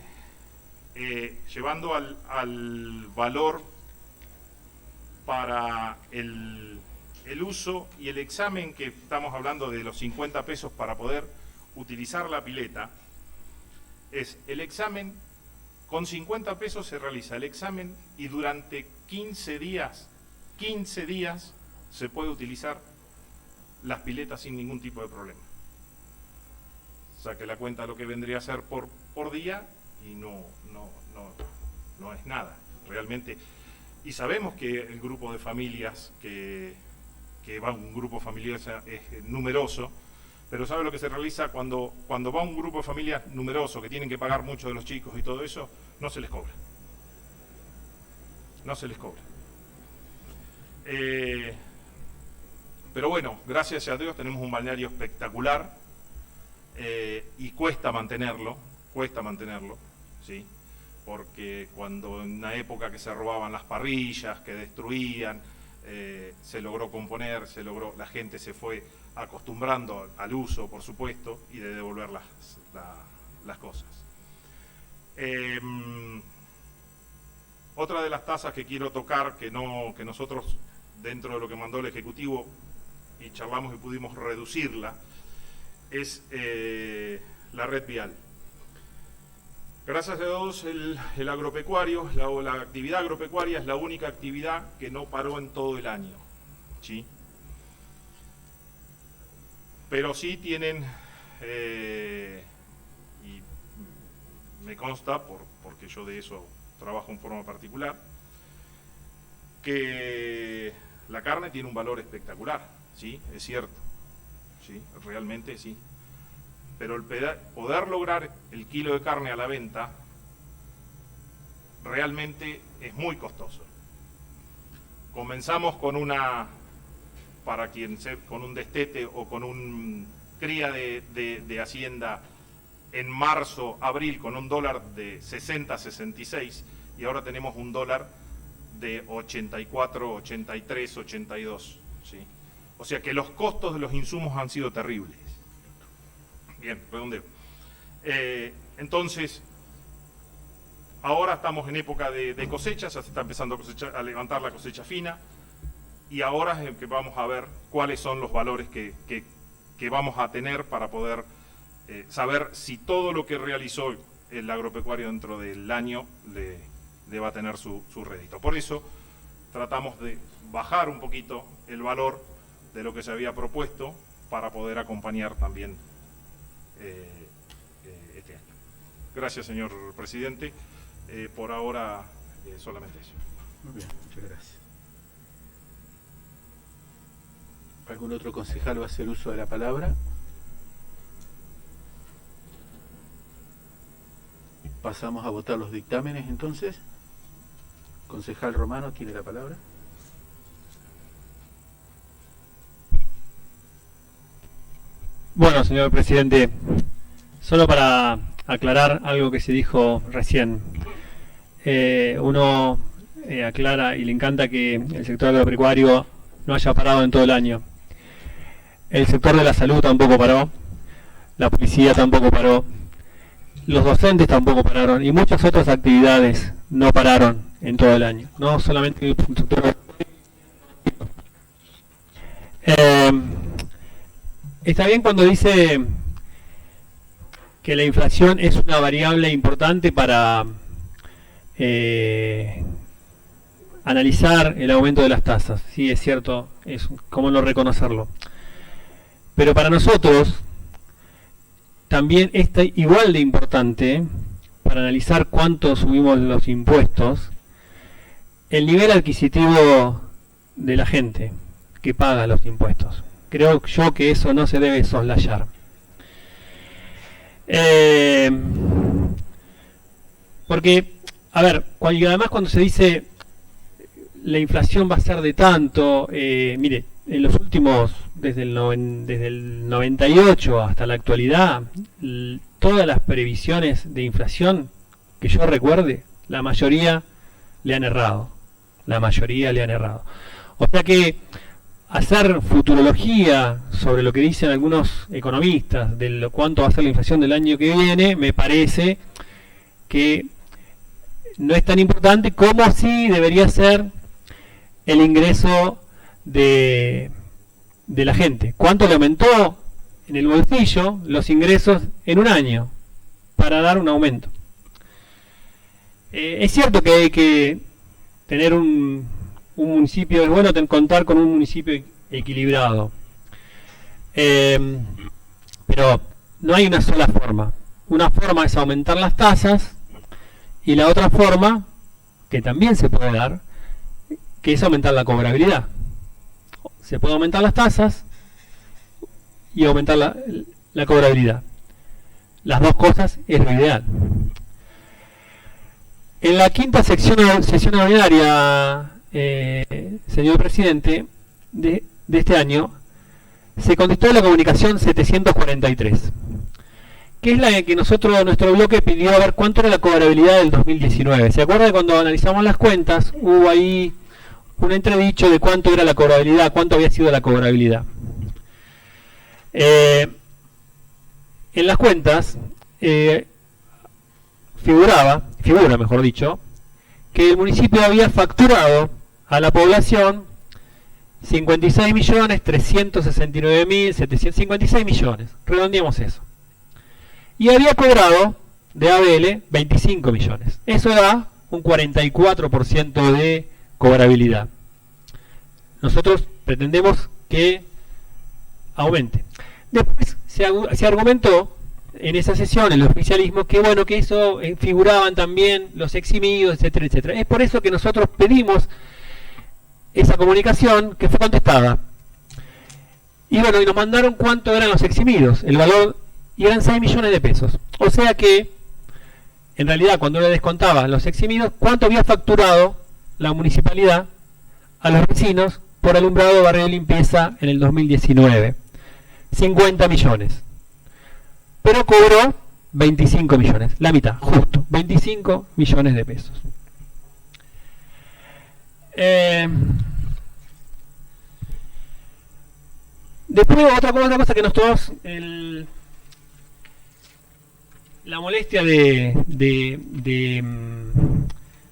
H: llevando al valor para el uso y el examen, que estamos hablando de los 50 pesos para poder utilizar la pileta, es el examen. Con 50 pesos se realiza el examen y durante 15 días se puede utilizar las piletas sin ningún tipo de problema. Saque la cuenta lo que vendría a ser por día y no es nada, realmente. Y sabemos que el grupo de familias que va, un grupo familiar es numeroso, pero ¿sabe lo que se realiza cuando va un grupo de familias numeroso, que tienen que pagar mucho de los chicos y todo eso? No se les cobra. No se les cobra. Pero bueno, gracias a Dios tenemos un balneario espectacular, y cuesta mantenerlo, ¿sí? Porque cuando en una época que se robaban las parrillas, que destruían, se logró componer, la gente se fue acostumbrando al uso, por supuesto, y de devolver las cosas. Otra de las tasas que quiero tocar, que nosotros dentro de lo que mandó el Ejecutivo y charlamos y pudimos reducirla, es la red vial. Gracias a Dios el agropecuario, la actividad agropecuaria es la única actividad que no paró en todo el año, ¿sí? Pero sí tienen, y me consta, porque yo de eso trabajo en forma particular, que la carne tiene un valor espectacular, ¿sí? Es cierto, ¿sí? Realmente sí. Pero poder lograr el kilo de carne a la venta realmente es muy costoso. Comenzamos con con un destete o con un cría de hacienda en marzo, abril, con un dólar de 60, 66, y ahora tenemos un dólar de 84, 83, 82, ¿sí? O sea que los costos de los insumos han sido terribles. Bien, redondeo. Entonces, ahora estamos en época de cosecha, ya se está empezando a levantar la cosecha fina, y ahora es que vamos a ver cuáles son los valores que vamos a tener para poder saber si todo lo que realizó el agropecuario dentro del año le va a tener su rédito. Por eso tratamos de bajar un poquito el valor de lo que se había propuesto para poder acompañar también este año. Gracias, señor presidente. Por ahora solamente eso.
A: Muy bien, muchas gracias. ¿Algún otro concejal va a hacer uso de la palabra? Pasamos a votar los dictámenes entonces. Concejal Romano tiene la palabra.
E: Bueno, señor presidente, solo para aclarar algo que se dijo recién. Uno aclara y le encanta que el sector agropecuario no haya parado en todo el año. El sector de la salud tampoco paró, la policía tampoco paró, los docentes tampoco pararon y muchas otras actividades no pararon en todo el año, no solamente el sector. Está bien cuando dice que la inflación es una variable importante para analizar el aumento de las tasas. Sí, es cierto, es cómo no reconocerlo. Pero para nosotros también es igual de importante para analizar cuánto subimos los impuestos, el nivel adquisitivo de la gente que paga los impuestos. Creo yo que eso no se debe soslayar. Porque, a ver, y además cuando se dice la inflación va a ser de tanto, mire, en los últimos, desde el 98 hasta la actualidad, todas las previsiones de inflación que yo recuerde, la mayoría le han errado. La mayoría le han errado. O sea que hacer futurología sobre lo que dicen algunos economistas de cuánto va a ser la inflación del año que viene, me parece que no es tan importante como sí debería ser el ingreso de la gente. ¿Cuánto le aumentó en el bolsillo los ingresos en un año para dar un aumento? Es cierto que hay que tener un municipio, es bueno contar con un municipio equilibrado, pero no hay una sola forma. Una forma es aumentar las tasas y la otra forma, que también se puede dar, que es aumentar la cobrabilidad. Se puede aumentar las tasas y aumentar la cobrabilidad. Las dos cosas es lo ideal. En la quinta sesión ordinaria, señor presidente, de este año, se contestó la comunicación 743, que es la que nuestro bloque pidió a ver cuánto era la cobrabilidad del 2019. ¿Se acuerda de cuando analizamos las cuentas? Hubo ahí un entredicho de cuánto era la cobrabilidad, cuánto había sido la cobrabilidad. En las cuentas figura mejor dicho, que el municipio había facturado a la población 56.369.756 millones, redondeamos eso. Y había cobrado de ABL 25 millones. Eso da un 44% de cobrabilidad. Nosotros pretendemos que aumente. Después se argumentó en esa sesión, el oficialismo, que bueno, que eso figuraban también los eximidos, etcétera, etcétera. Es por eso que nosotros pedimos esa comunicación, que fue contestada. Y bueno, y nos mandaron cuánto eran los eximidos, el valor, y eran 6 millones de pesos. O sea que, en realidad, cuando le descontaban los eximidos, cuánto había facturado la municipalidad a los vecinos por alumbrado, barrio y limpieza en el 2019. 50 millones. Pero cobró 25 millones, la mitad, justo, 25 millones de pesos. Después otra cosa que nos tomó la molestia de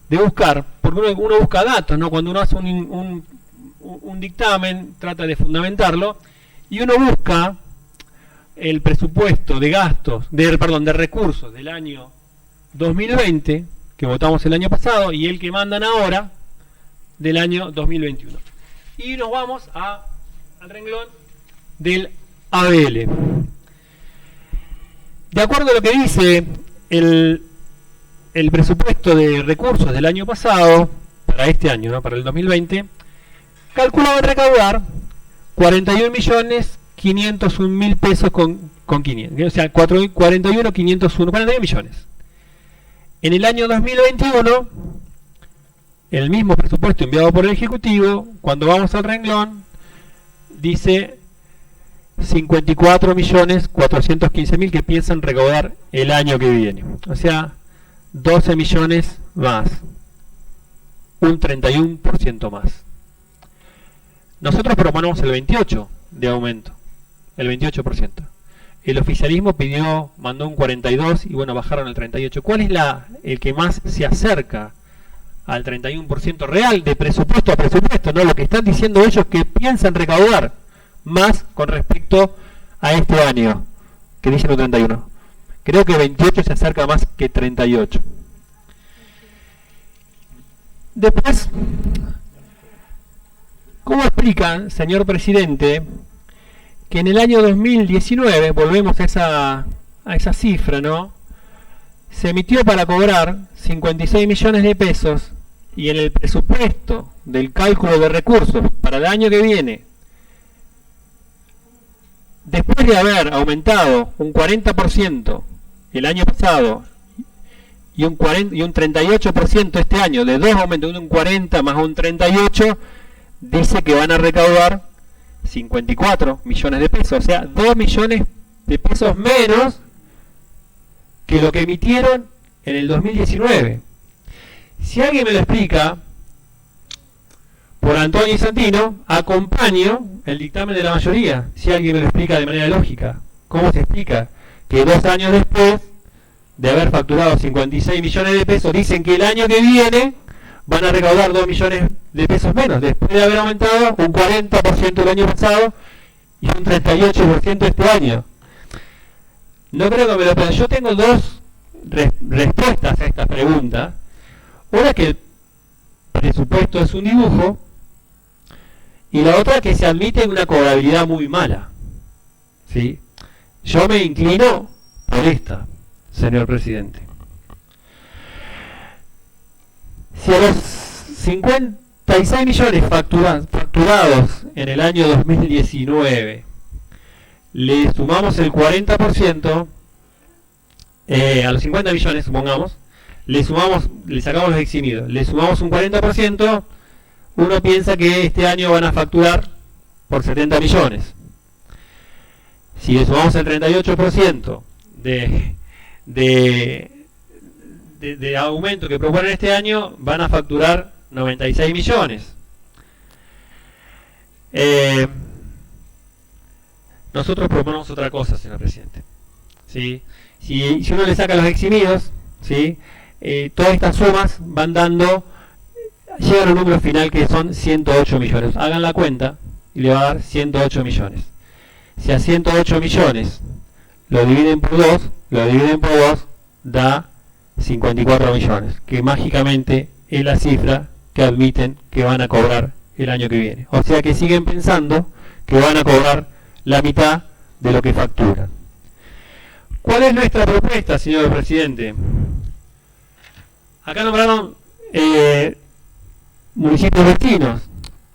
E: buscar, porque uno busca datos, ¿no? Cuando uno hace un dictamen, trata de fundamentarlo, y uno busca el presupuesto de gastos, de recursos del año 2020, que votamos el año pasado, y el que mandan ahora, del año 2021. Y nos vamos al renglón del ABL. De acuerdo a lo que dice el presupuesto de recursos del año pasado, para este año, ¿no? Para el 2020, calculaban recaudar 41.501.000 pesos con 500, o sea, 41.501, 41 millones. En el año 2021, el mismo presupuesto enviado por el Ejecutivo, cuando vamos al renglón, dice 54.415.000 que piensan recaudar el año que viene. O sea, 12 millones más, un 31% más. Nosotros proponemos el 28% de aumento, el 28%. El oficialismo mandó un 42% y bueno, bajaron el 38%. ¿Cuál es el que más se acerca al 31% real de presupuesto a presupuesto? No, lo que están diciendo ellos que piensan recaudar más con respecto a este año, que dicen un 31%. Creo que 28 se acerca más que 38. Después, ¿cómo explica, señor presidente, que en el año 2019, volvemos a esa cifra, ¿no? Se emitió para cobrar 56 millones de pesos y en el presupuesto del cálculo de recursos para el año que viene, después de haber aumentado un 40% el año pasado y un 38% este año, de dos aumentos, un 40 más un 38, dice que van a recaudar 54 millones de pesos, o sea, 2 millones de pesos menos que lo que emitieron en el 2019. Si alguien me lo explica, por Antonio y Santino, acompaño el dictamen de la mayoría. Si alguien me lo explica de manera lógica, ¿cómo se explica que 2 años después de haber facturado 56 millones de pesos, dicen que el año que viene van a recaudar 2 millones de pesos menos, después de haber aumentado un 40% el año pasado y un 38% este año? No creo que me lo pregunten. Yo tengo dos respuestas a esta pregunta. Una, que el presupuesto es un dibujo, y la otra, que se admite una cobrabilidad muy mala. ¿Sí? Yo me inclino por esta, señor presidente. Si a los 56 millones facturados en el año 2019 le sumamos el 40%, a los 50 millones, supongamos, le sacamos los eximidos, le sumamos un 40%, uno piensa que este año van a facturar por 70 millones. Si le sumamos el 38% de aumento que proponen este año, van a facturar 96 millones. Nosotros proponemos otra cosa, señor presidente. ¿Sí? Si uno le saca los eximidos, ¿sí? Todas estas sumas van llegan a un número final que son 108 millones. Hagan la cuenta y le va a dar 108 millones. Si a 108 millones lo dividen por 2, da 54 millones, que mágicamente es la cifra que admiten que van a cobrar el año que viene. O sea que siguen pensando que van a cobrar la mitad de lo que facturan. ¿Cuál es nuestra propuesta, señor presidente? Acá nombraron municipios vecinos.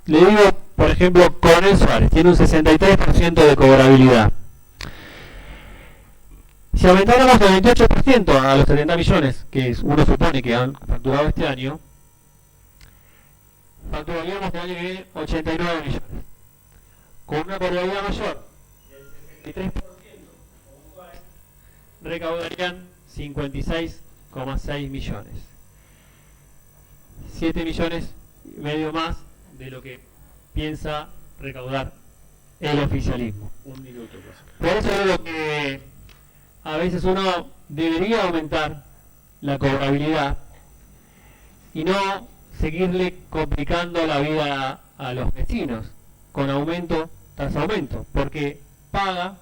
E: Le digo, por ejemplo, Coronel Suárez tiene un 63% de cobrabilidad. Si aumentáramos el 28% a los 70 millones, que uno supone que han facturado este año, facturaríamos el año que viene 89 millones. Con una cobrabilidad mayor del 63%, recaudarían 56,6 millones. 7 millones y medio más de lo que piensa recaudar el oficialismo. Un minuto, por eso digo que a veces uno debería aumentar la cobrabilidad y no seguirle complicando la vida a los vecinos con aumento tras aumento, porque paga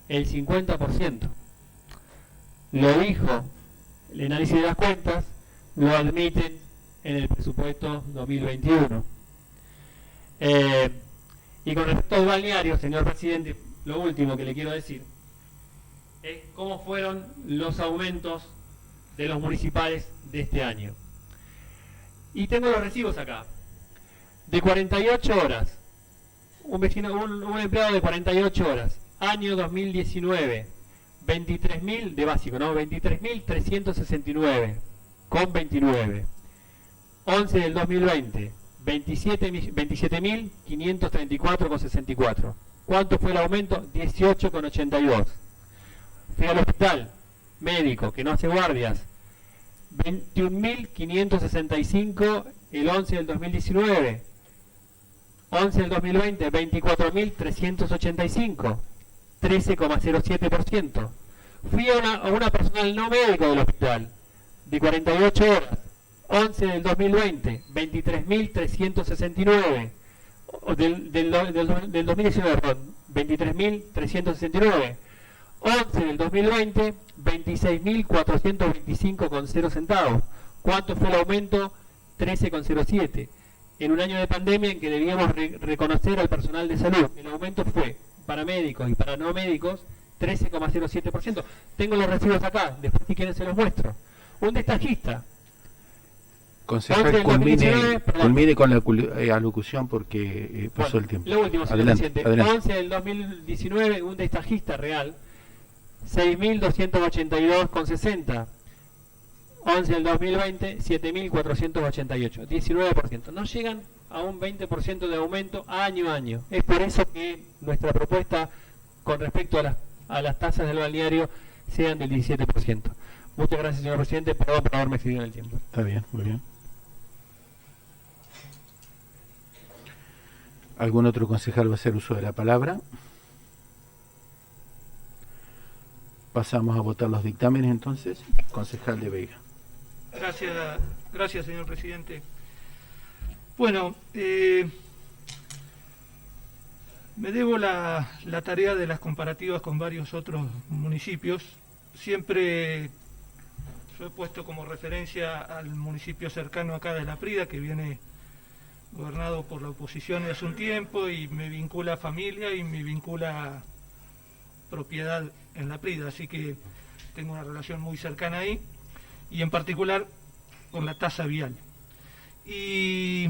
E: el 50%. Lo dijo el análisis de las cuentas, lo admiten en el presupuesto 2021. Y con respecto al balneario, señor presidente, lo último que le quiero decir es cómo fueron los aumentos de los municipales de este año. Y tengo los recibos acá. De 48 horas un empleado de 48 horas, año 2019, 23.000 de básico, ¿no? 23.369 con 29. 11 del 2020, 27.534 con 64. ¿Cuánto fue el aumento? 18 con 82. Fui al hospital, médico, que no hace guardias, 21.565 el 11 del 2019. 11 del 2020, 24.385, 13,07%. Fui a una personal no médico del hospital, de 48 horas, 11 del 2020, 23.369, del 2019, perdón, 23.369, 11 del 2020, 26.425,0 centavos. ¿Cuánto fue el aumento? 13,07. En un año de pandemia en que debíamos reconocer al personal de salud, el aumento fue para médicos y para no médicos 13,07%. Tengo los recibos acá, después si quieren se los muestro. Un destajista.
A: Concejal, culmine con la alocución porque pasó el tiempo.
E: Lo último, señor presidente. 11 del 2019, un destajista real, 6.282,60. 11 del 2020, 7.488, 19%. No llegan a un 20% de aumento año a año. Es por eso que nuestra propuesta con respecto a las tasas del balneario sean del 17%. Muchas gracias, señor presidente. Perdón por haberme excedido en el tiempo.
A: Está bien, muy bien. ¿Algún otro concejal va a hacer uso de la palabra? Pasamos a votar los dictámenes entonces. Concejal de Vega.
C: Gracias, señor presidente. Bueno, me debo la tarea de las comparativas con varios otros municipios. Siempre yo he puesto como referencia al municipio cercano acá de La Prida, que viene gobernado por la oposición hace un tiempo y me vincula familia y me vincula propiedad en La Prida, así que tengo una relación muy cercana ahí, y en particular con la tasa vial. Y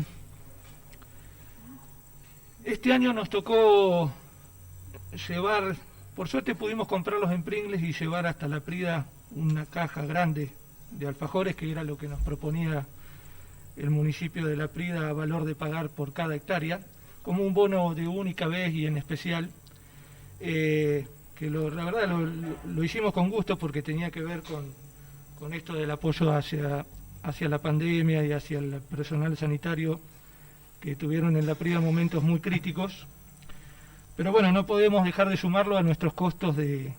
C: este año nos tocó llevar, por suerte pudimos comprarlos en Pringles y llevar hasta La Prida una caja grande de alfajores, que era lo que nos proponía el municipio de La Prida a valor de pagar por cada hectárea, como un bono de única vez y en especial, que la verdad lo hicimos con gusto porque tenía que ver con esto del apoyo hacia la pandemia y hacia el personal sanitario que tuvieron en La Prida momentos muy críticos. Pero bueno, no podemos dejar de sumarlo a nuestros costos de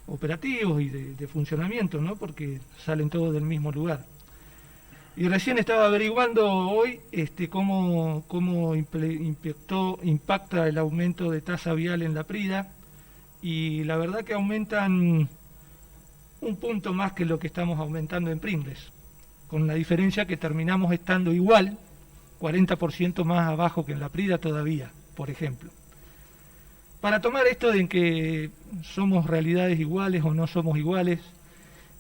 C: operativos y de funcionamiento, ¿no? Porque salen todos del mismo lugar. Y recién estaba averiguando hoy cómo impacta el aumento de tasa vial en La Prida, y la verdad que aumentan un punto más que lo que estamos aumentando en Pringles, con la diferencia que terminamos estando igual, 40% más abajo que en La Prida todavía, por ejemplo. Para tomar esto de que somos realidades iguales o no somos iguales,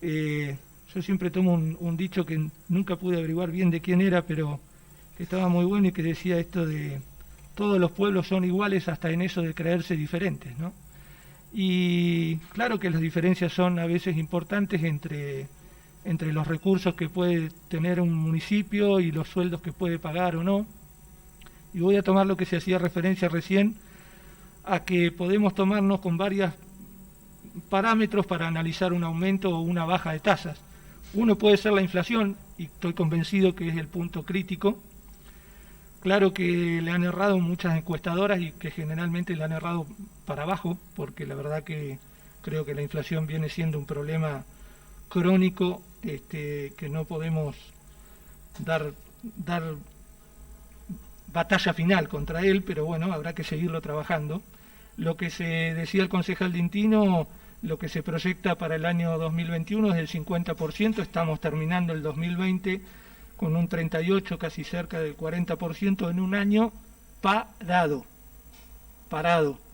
C: yo siempre tomo un dicho que nunca pude averiguar bien de quién era, pero que estaba muy bueno y que decía esto de todos los pueblos son iguales hasta en eso de creerse diferentes, ¿no? Y claro que las diferencias son a veces importantes entre los recursos que puede tener un municipio y los sueldos que puede pagar o no. Y voy a tomar lo que se hacía referencia recién, a que podemos tomarnos con varios parámetros para analizar un aumento o una baja de tasas. Uno puede ser la inflación, y estoy convencido que es el punto crítico. Claro que le han errado muchas encuestadoras y que generalmente le han errado para abajo, porque la verdad que creo que la inflación viene siendo un problema crónico, que no podemos dar batalla final contra él, pero bueno, habrá que seguirlo trabajando. Lo que se decía el concejal Dintino, lo que se proyecta para el año 2021 es del 50%, estamos terminando el 2020 con un 38%, casi cerca del 40% en un año parado,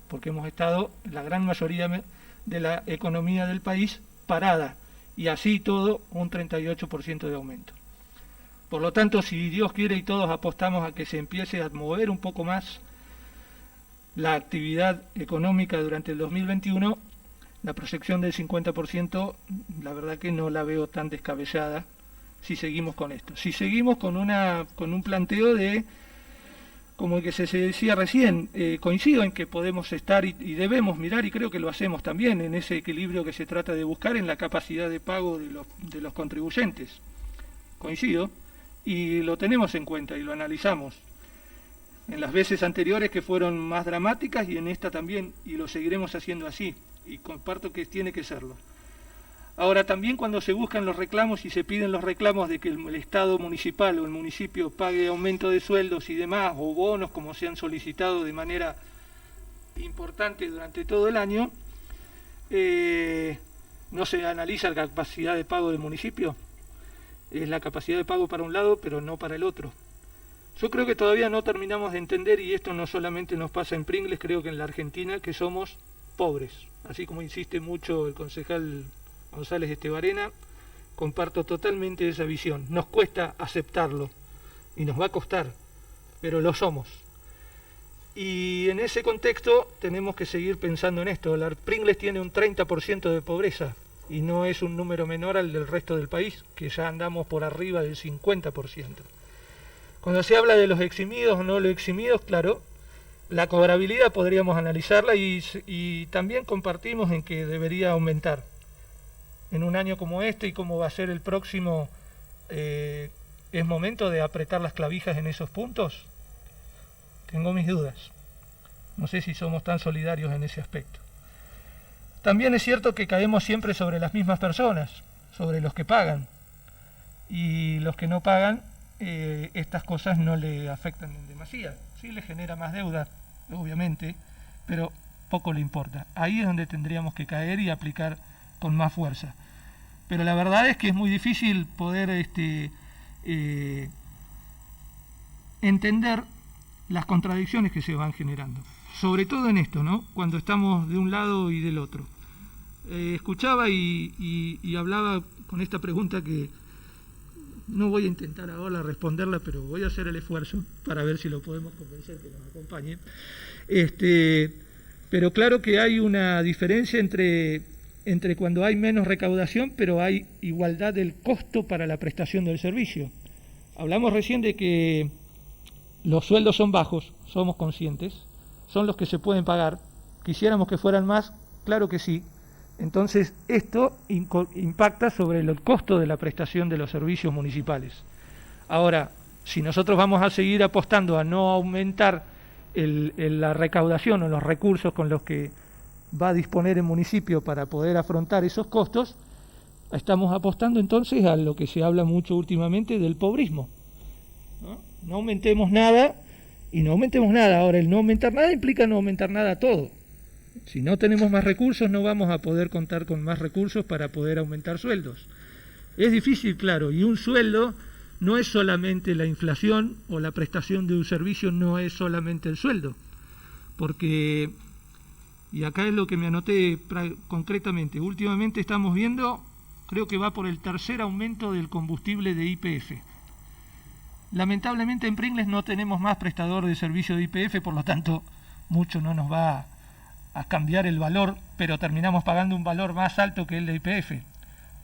C: porque hemos estado, la gran mayoría de la economía del país, parada, y así todo un 38% de aumento. Por lo tanto, si Dios quiere y todos apostamos a que se empiece a mover un poco más la actividad económica durante el 2021, la proyección del 50%, la verdad que no la veo tan descabellada si seguimos con esto. Si seguimos con un planteo de, como el que se decía recién, coincido en que podemos estar y debemos mirar, y creo que lo hacemos también, en ese equilibrio que se trata de buscar en la capacidad de pago de los contribuyentes. Coincido, y lo tenemos en cuenta y lo analizamos. En las veces anteriores que fueron más dramáticas y en esta también, y lo seguiremos haciendo así, y comparto que tiene que serlo. Ahora, también cuando se buscan los reclamos y se piden los reclamos de que el Estado municipal o el municipio pague aumento de sueldos y demás, o bonos como se han solicitado de manera importante durante todo el año, no se analiza la capacidad de pago del municipio. Es la capacidad de pago para un lado, pero no para el otro. Yo creo que todavía no terminamos de entender, y esto no solamente nos pasa en Pringles, creo que en la Argentina, que somos pobres. Así como insiste mucho el concejal González Estebarena, comparto totalmente esa visión. Nos cuesta aceptarlo, y nos va a costar, pero lo somos. Y en ese contexto tenemos que seguir pensando en esto. La Pringles tiene un 30% de pobreza, y no es un número menor al del resto del país, que ya andamos por arriba del 50%. Cuando se habla de los eximidos o no los eximidos, claro, la cobrabilidad podríamos analizarla y también compartimos en que debería aumentar. En un año como este y como va a ser el próximo, ¿es momento de apretar las clavijas en esos puntos? Tengo mis dudas. No sé si somos tan solidarios en ese aspecto. También es cierto que caemos siempre sobre las mismas personas, sobre los que pagan. Y los que no pagan, estas cosas no le afectan en demasía. Sí le genera más deuda, obviamente, pero poco le importa. Ahí es donde tendríamos que caer y aplicar con más fuerza. Pero la verdad es que es muy difícil poder entender las contradicciones que se van generando. Sobre todo en esto, ¿no? Cuando estamos de un lado y del otro. Escuchaba y hablaba con esta pregunta que no voy a intentar ahora responderla, pero voy a hacer el esfuerzo para ver si lo podemos convencer que nos acompañe. Pero claro que hay una diferencia entre cuando hay menos recaudación, pero hay igualdad del costo para la prestación del servicio. Hablamos recién de que los sueldos son bajos, somos conscientes, son los que se pueden pagar. Quisiéramos que fueran más, claro que sí. Entonces, esto impacta sobre el costo de la prestación de los servicios municipales. Ahora, si nosotros vamos a seguir apostando a no aumentar la recaudación o los recursos con los que va a disponer el municipio para poder afrontar esos costos, estamos apostando entonces a lo que se habla mucho últimamente del pobrismo. No aumentemos nada y no aumentemos nada. Ahora, el no aumentar nada implica no aumentar nada todo. Si no tenemos más recursos, no vamos a poder contar con más recursos para poder aumentar sueldos. Es difícil, claro, y un sueldo no es solamente la inflación, o la prestación de un servicio no es solamente el sueldo. Porque, y acá es lo que me anoté concretamente, últimamente estamos viendo, creo que va por el tercer aumento del combustible de YPF. Lamentablemente en Pringles no tenemos más prestador de servicio de YPF, por lo tanto mucho no nos va a cambiar el valor, pero terminamos pagando un valor más alto que el de YPF.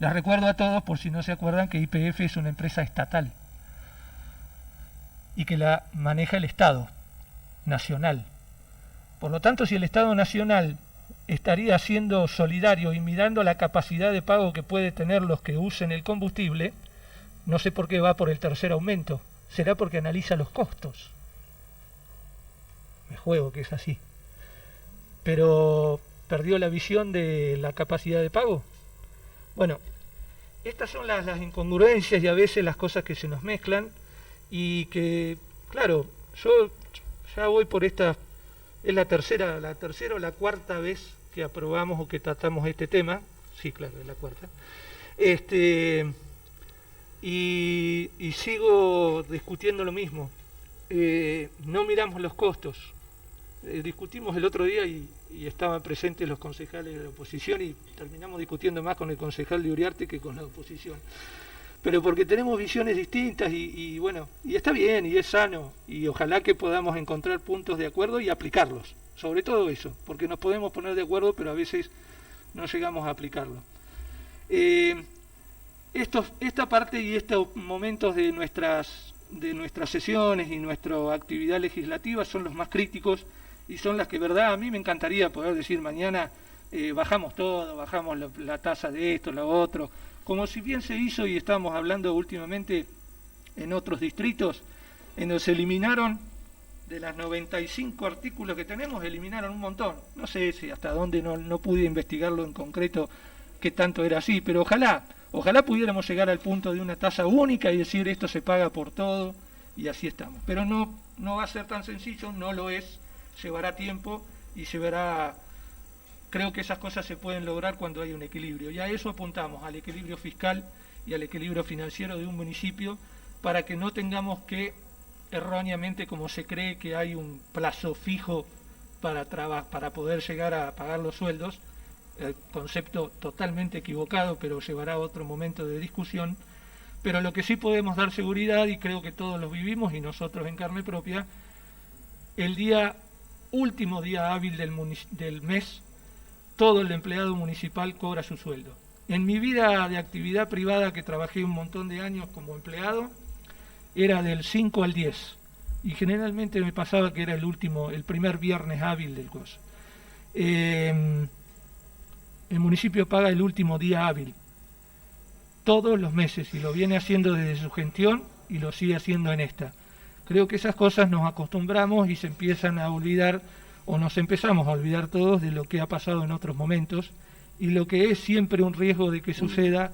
C: Les recuerdo a todos, por si no se acuerdan, que YPF es una empresa estatal y que la maneja el Estado nacional. Por lo tanto, si el Estado nacional estaría siendo solidario y mirando la capacidad de pago que puede tener los que usen el combustible, no sé por qué va por el tercer aumento. Será porque analiza los costos. Me juego que es así. Pero perdió la visión de la capacidad de pago. Bueno, estas son las incongruencias y a veces las cosas que se nos mezclan y que, claro, yo ya voy por esta, es la tercera o la cuarta vez que aprobamos o que tratamos este tema. Sí, claro, es la cuarta. Y sigo discutiendo lo mismo. No miramos los costos. Discutimos el otro día y estaban presentes los concejales de la oposición y terminamos discutiendo más con el concejal de Uriarte que con la oposición. Pero porque tenemos visiones distintas y bueno, y está bien y es sano y ojalá que podamos encontrar puntos de acuerdo y aplicarlos. sobre todo eso, porque nos podemos poner de acuerdo, pero a veces no llegamos a aplicarlo. Esta parte y estos momentos de nuestras sesiones y nuestra actividad legislativa son los más críticos y son las que, verdad, a mí me encantaría poder decir mañana bajamos todo, bajamos la tasa de esto, lo otro, como si bien se hizo y estamos hablando últimamente en otros distritos, en donde se eliminaron de las 95 artículos que tenemos, eliminaron un montón. No sé si hasta dónde, no pude investigarlo en concreto qué tanto era así, pero ojalá pudiéramos llegar al punto de una tasa única y decir esto se paga por todo y así estamos. Pero no va a ser tan sencillo, no lo es, llevará tiempo y se verá. Creo que esas cosas se pueden lograr cuando hay un equilibrio, y a eso apuntamos, al equilibrio fiscal y al equilibrio financiero de un municipio, para que no tengamos que, erróneamente, como se cree que hay un plazo fijo para poder llegar a pagar los sueldos, concepto totalmente equivocado, pero llevará a otro momento de discusión. Pero lo que sí podemos dar seguridad, y creo que todos lo vivimos y nosotros en carne propia, el último día hábil del mes, todo el empleado municipal cobra su sueldo. En mi vida de actividad privada, que trabajé un montón de años como empleado, era del 5 al 10, y generalmente me pasaba que era el primer viernes hábil del curso. El municipio paga el último día hábil todos los meses, y lo viene haciendo desde su gestión y lo sigue haciendo en esta. Creo que esas cosas nos acostumbramos y se empiezan a olvidar, o nos empezamos a olvidar todos de lo que ha pasado en otros momentos, y lo que es siempre un riesgo de que suceda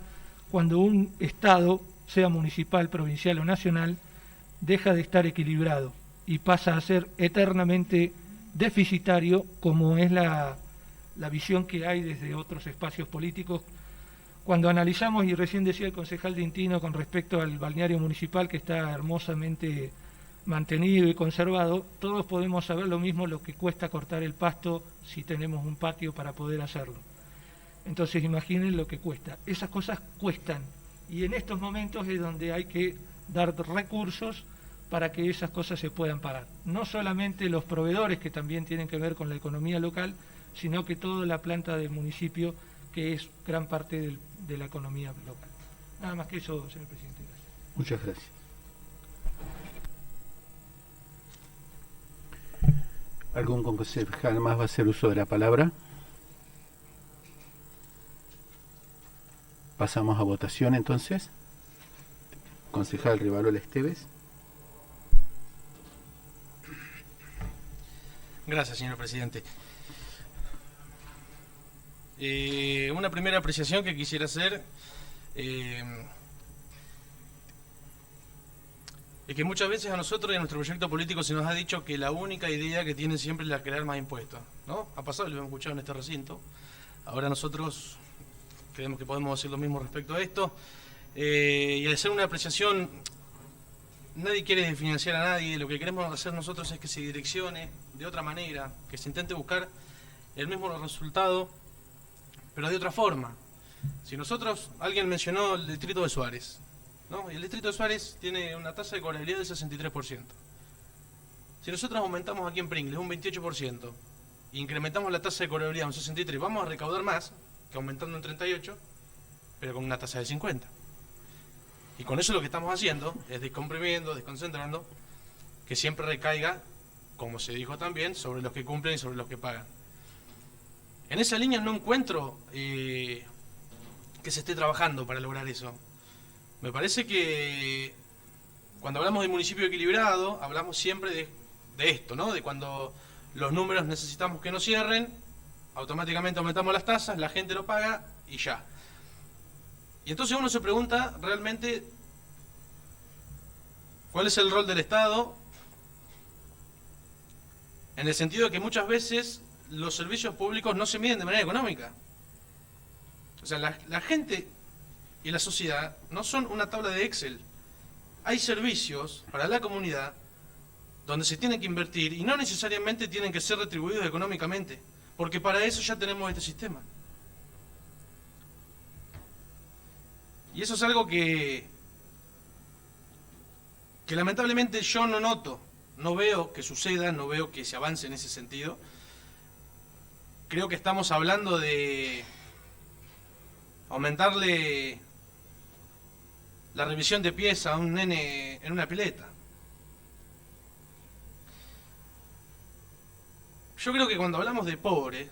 C: cuando un Estado, sea municipal, provincial o nacional, deja de estar equilibrado y pasa a ser eternamente deficitario, como es la visión que hay desde otros espacios políticos. Cuando analizamos, y recién decía el concejal Dintino con respecto al balneario municipal, que está hermosamente mantenido y conservado, todos podemos saber lo mismo, lo que cuesta cortar el pasto si tenemos un patio para poder hacerlo. Entonces imaginen lo que cuesta. Esas cosas cuestan, y en estos momentos es donde hay que dar recursos para que esas cosas se puedan pagar. No solamente los proveedores, que también tienen que ver con la economía local, sino que toda la planta del municipio, que es gran parte de la economía local. Nada más que eso, señor presidente. Gracias.
A: Muchas gracias. ¿Algún concejal más va a hacer uso de la palabra? Pasamos a votación entonces. Concejal Rivarola Esteves.
G: Gracias, señor presidente. Una primera apreciación que quisiera hacer es que muchas veces a nosotros y a nuestro proyecto político se nos ha dicho que la única idea que tienen siempre es la de crear más impuestos, ¿no? Ha pasado, lo hemos escuchado en este recinto. Ahora nosotros creemos que podemos decir lo mismo respecto a esto. Y al hacer una apreciación, nadie quiere desfinanciar a nadie. Lo que queremos hacer nosotros es que se direccione de otra manera, que se intente buscar el mismo resultado, pero de otra forma. Si nosotros, alguien mencionó el distrito de Suárez, ¿no? Y el distrito de Suárez tiene una tasa de cobrabilidad del 63%. Si nosotros aumentamos aquí en Pringles un 28% e incrementamos la tasa de cobrabilidad un 63%, vamos a recaudar más que aumentando en 38%, pero con una tasa de 50%. Y con eso lo que estamos haciendo es descomprimiendo, desconcentrando, que siempre recaiga, como se dijo también, sobre los que cumplen y sobre los que pagan. En esa línea no encuentro que se esté trabajando para lograr eso. Me parece que cuando hablamos de municipio equilibrado, hablamos siempre de esto, ¿no? De cuando los números necesitamos que no cierren, automáticamente aumentamos las tasas, la gente lo paga y ya. Y entonces uno se pregunta realmente cuál es el rol del Estado, en el sentido de que muchas veces los servicios públicos no se miden de manera económica. O sea, la gente y la sociedad no son una tabla de Excel. Hay servicios para la comunidad donde se tiene que invertir y no necesariamente tienen que ser retribuidos económicamente, porque para eso ya tenemos este sistema. Y eso es algo que lamentablemente yo no noto, no veo que suceda, no veo que se avance en ese sentido. creo que estamos hablando de aumentarle la revisión de pies a un nene en una pileta. Yo creo que cuando hablamos de pobre,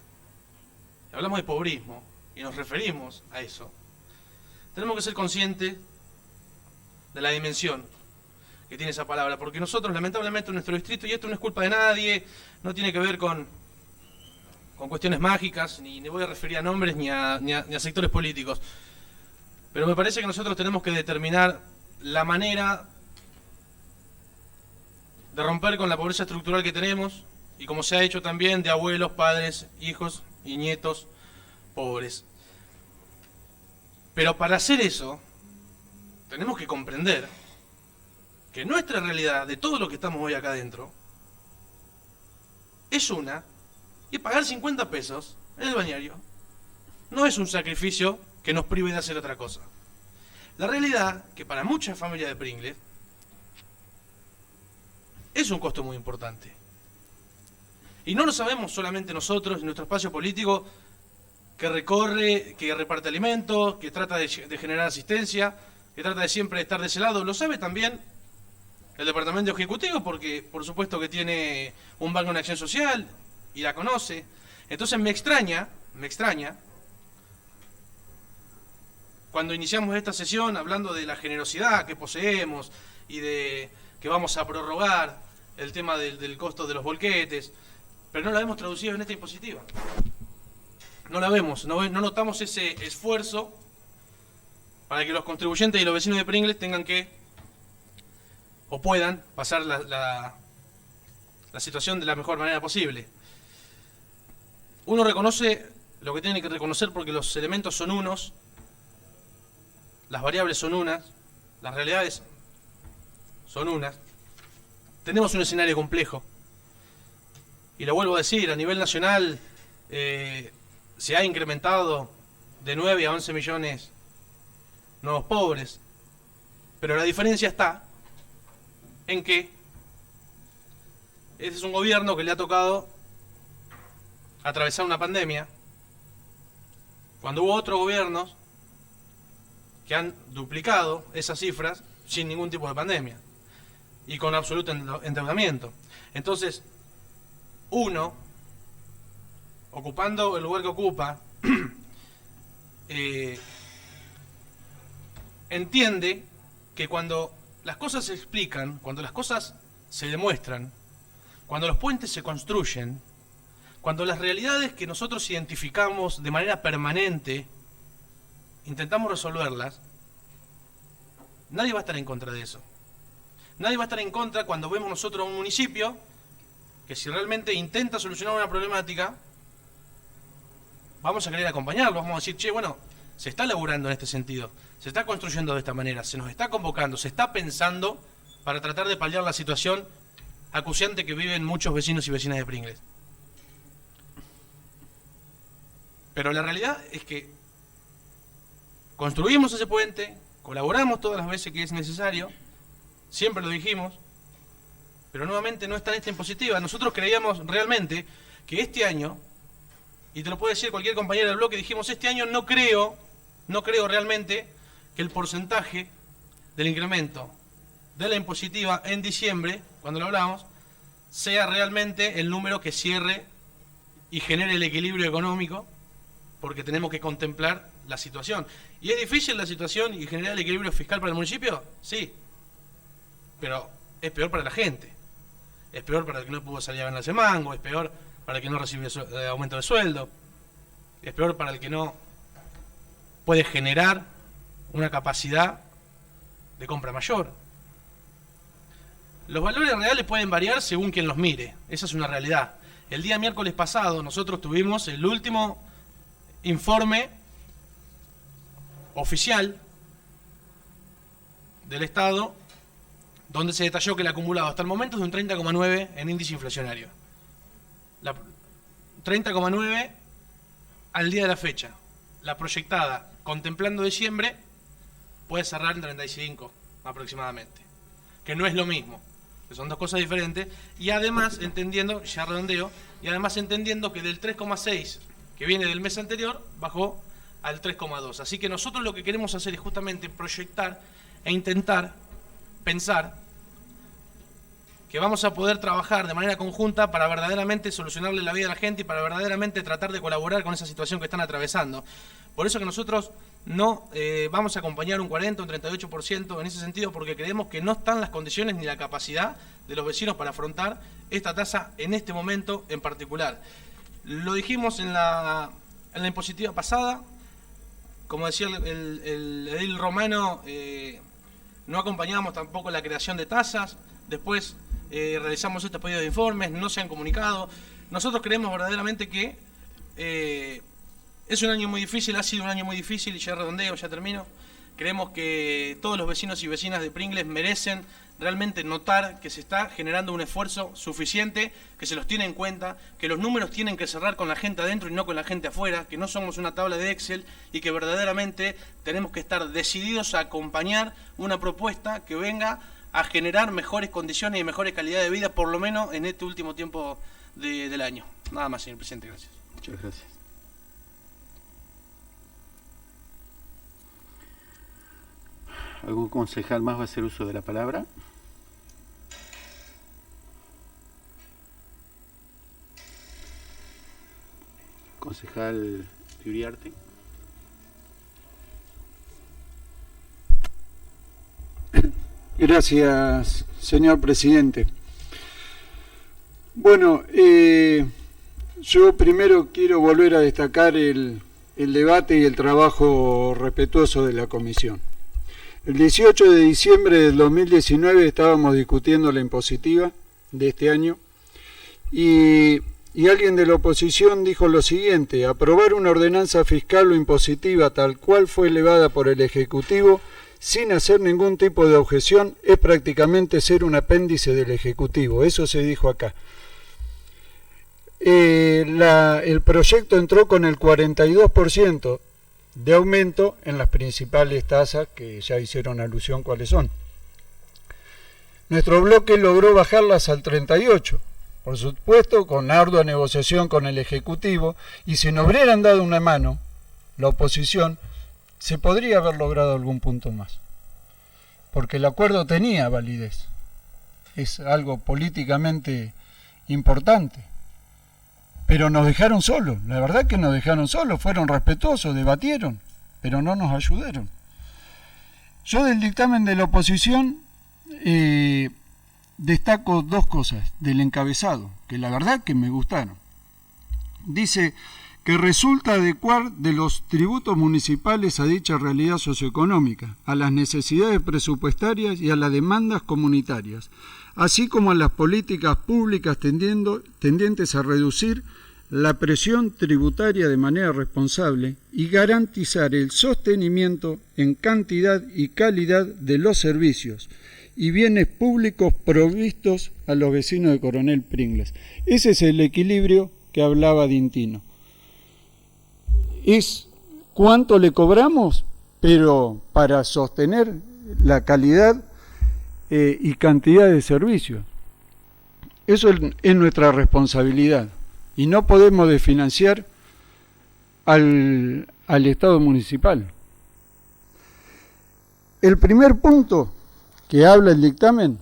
G: hablamos de pobrismo y nos referimos a eso, tenemos que ser conscientes de la dimensión que tiene esa palabra, porque nosotros lamentablemente en nuestro distrito, y esto no es culpa de nadie, no tiene que ver con cuestiones mágicas, ni voy a referir a nombres ni a sectores políticos, pero me parece que nosotros tenemos que determinar la manera de romper con la pobreza estructural que tenemos, y como se ha hecho también de abuelos, padres, hijos y nietos pobres. Pero para hacer eso, tenemos que comprender que nuestra realidad, de todo lo que estamos hoy acá adentro, es una, y pagar 50 pesos en el bañario no es un sacrificio que nos prive de hacer otra cosa. La realidad, que para muchas familias de Pringles, es un costo muy importante. Y no lo sabemos solamente nosotros, en nuestro espacio político, que recorre, que reparte alimentos, que trata de generar asistencia, que trata de siempre estar de ese lado. Lo sabe también el Departamento Ejecutivo, porque por supuesto que tiene un banco de acción social y la conoce. Entonces me extraña, cuando iniciamos esta sesión hablando de la generosidad que poseemos y de que vamos a prorrogar el tema del costo de los volquetes, pero no la hemos traducido en esta impositiva. No la vemos, no notamos ese esfuerzo para que los contribuyentes y los vecinos de Pringles tengan que, o puedan, pasar la situación de la mejor manera posible. Uno reconoce lo que tiene que reconocer porque los elementos son unos, las variables son unas, las realidades son unas. Tenemos un escenario complejo. Y lo vuelvo a decir, a nivel nacional se ha incrementado de 9 a 11 millones nuevos pobres. Pero la diferencia está en que este es un gobierno que le ha tocado atravesar una pandemia, cuando hubo otros gobiernos que han duplicado esas cifras sin ningún tipo de pandemia y con absoluto endeudamiento. Entonces, uno, ocupando el lugar que ocupa, entiende que cuando las cosas se explican, cuando las cosas se demuestran, cuando los puentes se construyen, cuando las realidades que nosotros identificamos de manera permanente, intentamos resolverlas, nadie va a estar en contra de eso. Nadie va a estar en contra cuando vemos nosotros a un municipio que si realmente intenta solucionar una problemática, vamos a querer acompañarlo, vamos a decir, che, bueno, se está laburando en este sentido, se está construyendo de esta manera, se nos está convocando, se está pensando para tratar de paliar la situación acuciante que viven muchos vecinos y vecinas de Pringles. Pero la realidad es que construimos ese puente, colaboramos todas las veces que es necesario, siempre lo dijimos, pero nuevamente no está en esta impositiva. Nosotros creíamos realmente que este año, y te lo puede decir cualquier compañero del bloque, dijimos este año no creo realmente que el porcentaje del incremento de la impositiva en diciembre, cuando lo hablamos, sea realmente el número que cierre y genere el equilibrio económico, porque tenemos que contemplar la situación. ¿Y es difícil la situación y generar el equilibrio fiscal para el municipio? Sí, pero es peor para la gente. Es peor para el que no pudo salir a ganarse mango, es peor para el que no recibe aumento de sueldo, es peor para el que no puede generar una capacidad de compra mayor. Los valores reales pueden variar según quien los mire, esa es una realidad. El día miércoles pasado nosotros tuvimos el último informe oficial del Estado, donde se detalló que el acumulado hasta el momento es de un 30,9 en índice inflacionario. 30,9 al día de la fecha. La proyectada, contemplando diciembre, puede cerrar en 35 aproximadamente, que no es lo mismo. que son dos cosas diferentes, y además entendiendo, ya redondeo, y además entendiendo que del 3,6 que viene del mes anterior bajó al 3,2. Así que nosotros lo que queremos hacer es justamente proyectar e intentar pensar que vamos a poder trabajar de manera conjunta para verdaderamente solucionarle la vida a la gente y para verdaderamente tratar de colaborar con esa situación que están atravesando. Por eso que nosotros no vamos a acompañar un 40, un 38% en ese sentido, porque creemos que no están las condiciones ni la capacidad de los vecinos para afrontar esta tasa en este momento en particular. Lo dijimos en la impositiva pasada, como decía el edil Romano, no acompañamos tampoco la creación de tasas, después realizamos este pedido de informes, no se han comunicado. Nosotros creemos verdaderamente que es un año muy difícil, ha sido un año muy difícil, y ya redondeo, ya termino. Creemos que todos los vecinos y vecinas de Pringles merecen realmente notar que se está generando un esfuerzo suficiente, que se los tiene en cuenta, que los números tienen que cerrar con la gente adentro y no con la gente afuera, que no somos una tabla de Excel y que verdaderamente tenemos que estar decididos a acompañar una propuesta que venga a generar mejores condiciones y mejores calidad de vida, por lo menos en este último tiempo del año. Nada más, señor presidente, gracias.
A: Muchas gracias. ¿Algún concejal más va a hacer uso de la palabra? Concejal de Uriarte.
F: Gracias, señor presidente. Bueno, yo primero quiero volver a destacar el debate y el trabajo respetuoso de la comisión. El 18 de diciembre del 2019 estábamos discutiendo la impositiva de este año y alguien de la oposición dijo lo siguiente: aprobar una ordenanza fiscal o impositiva tal cual fue elevada por el Ejecutivo sin hacer ningún tipo de objeción es prácticamente ser un apéndice del Ejecutivo. Eso se dijo acá. El proyecto entró con el 42% de aumento en las principales tasas que ya hicieron alusión cuáles son. Nuestro bloque logró bajarlas al 38%, por supuesto con ardua negociación con el Ejecutivo, y si nos hubieran dado una mano, la oposición, se podría haber logrado algún punto más, porque el acuerdo tenía validez, es algo políticamente importante. Pero nos dejaron solos, la verdad que nos dejaron solos, fueron respetuosos, debatieron, pero no nos ayudaron. Yo del dictamen de la oposición destaco dos cosas del encabezado, que la verdad que me gustaron. Dice que resulta adecuar de los tributos municipales a dicha realidad socioeconómica, a las necesidades presupuestarias y a las demandas comunitarias, así como a las políticas públicas tendientes a reducir la presión tributaria de manera responsable y garantizar el sostenimiento en cantidad y calidad de los servicios y bienes públicos provistos a los vecinos de Coronel Pringles. Ese es el equilibrio que hablaba Dintino. Es cuánto le cobramos, pero para sostener la calidad y cantidad de servicios. Eso es nuestra responsabilidad y no podemos desfinanciar al Estado municipal. El primer punto que habla el dictamen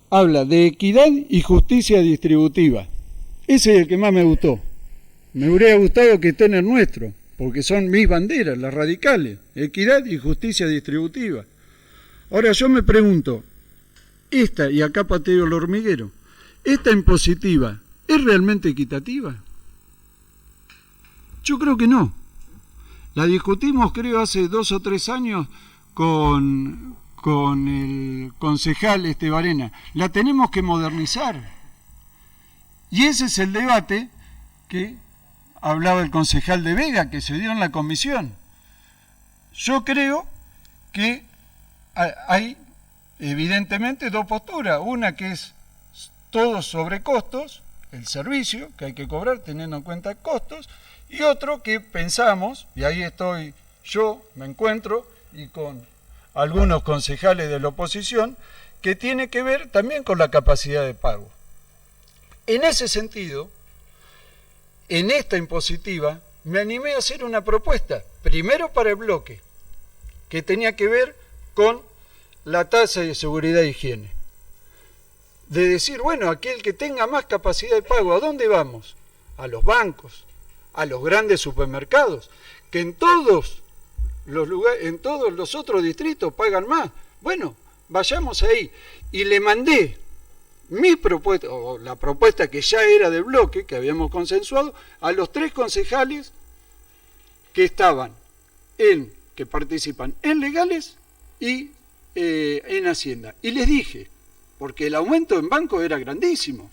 F: habla de equidad y justicia distributiva. Ese es el que más me gustó. Me hubiera gustado que esté en el nuestro, porque son mis banderas, las radicales, equidad y justicia distributiva. Ahora yo me pregunto, esta, y acá pateo el hormiguero, ¿esta impositiva es realmente equitativa? Yo creo que no. La discutimos creo hace 2 o 3 años con el concejal Estebarena. La tenemos que modernizar. Y ese es el debate que hablaba el concejal de Vega, que se dio en la comisión. Yo creo que hay evidentemente dos posturas. Una que es todo sobre costos, el servicio que hay que cobrar teniendo en cuenta costos, y otro que pensamos, y ahí estoy yo, me encuentro, y con algunos concejales de la oposición, que tiene que ver también con la capacidad de pago. En ese sentido, en esta impositiva, me animé a hacer una propuesta, primero para el bloque, que tenía que ver con la tasa de seguridad e higiene. De decir, bueno, aquel que tenga más capacidad de pago, ¿a dónde vamos? A los bancos, a los grandes supermercados, que en todos los lugares, en todos los otros distritos pagan más. Bueno, vayamos ahí. Y le mandé mi propuesta, o la propuesta que ya era del bloque, que habíamos consensuado, a los 3 concejales que que participan en legales y en Hacienda. Y les dije, porque el aumento en banco era grandísimo.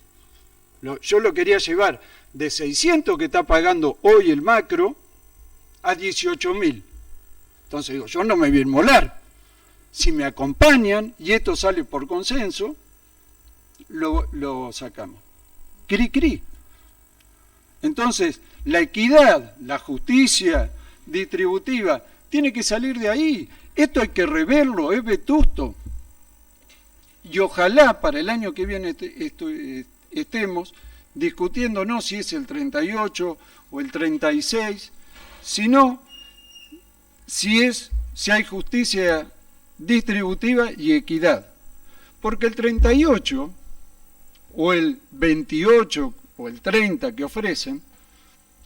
F: Yo lo quería llevar de 600 que está pagando hoy el macro a 18.000. Entonces digo, yo no me voy a inmolar. Si me acompañan y esto sale por consenso, lo sacamos. Cri, cri. Entonces, la equidad, la justicia distributiva, tiene que salir de ahí. Esto hay que reverlo, es vetusto. Y ojalá para el año que viene estemos discutiendo no si es el 38 o el 36, sino si hay justicia distributiva y equidad. Porque el 38 o el 28 o el 30 que ofrecen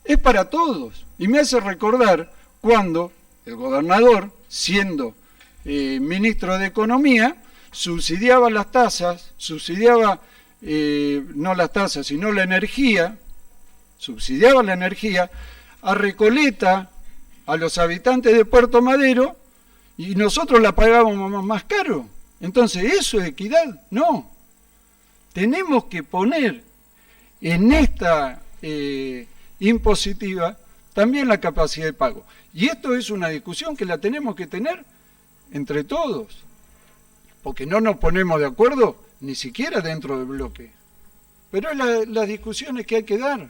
F: es para todos. Y me hace recordar cuando el gobernador, siendo ministro de Economía, subsidiaba las tasas, no las tasas, sino la energía, subsidiaba la energía a Recoleta, a los habitantes de Puerto Madero, y nosotros la pagábamos más caro. Entonces, ¿eso es equidad? No. Tenemos que poner en esta impositiva también la capacidad de pago. Y esto es una discusión que la tenemos que tener entre todos, porque no nos ponemos de acuerdo ni siquiera dentro del bloque. Pero es las discusiones que hay que dar.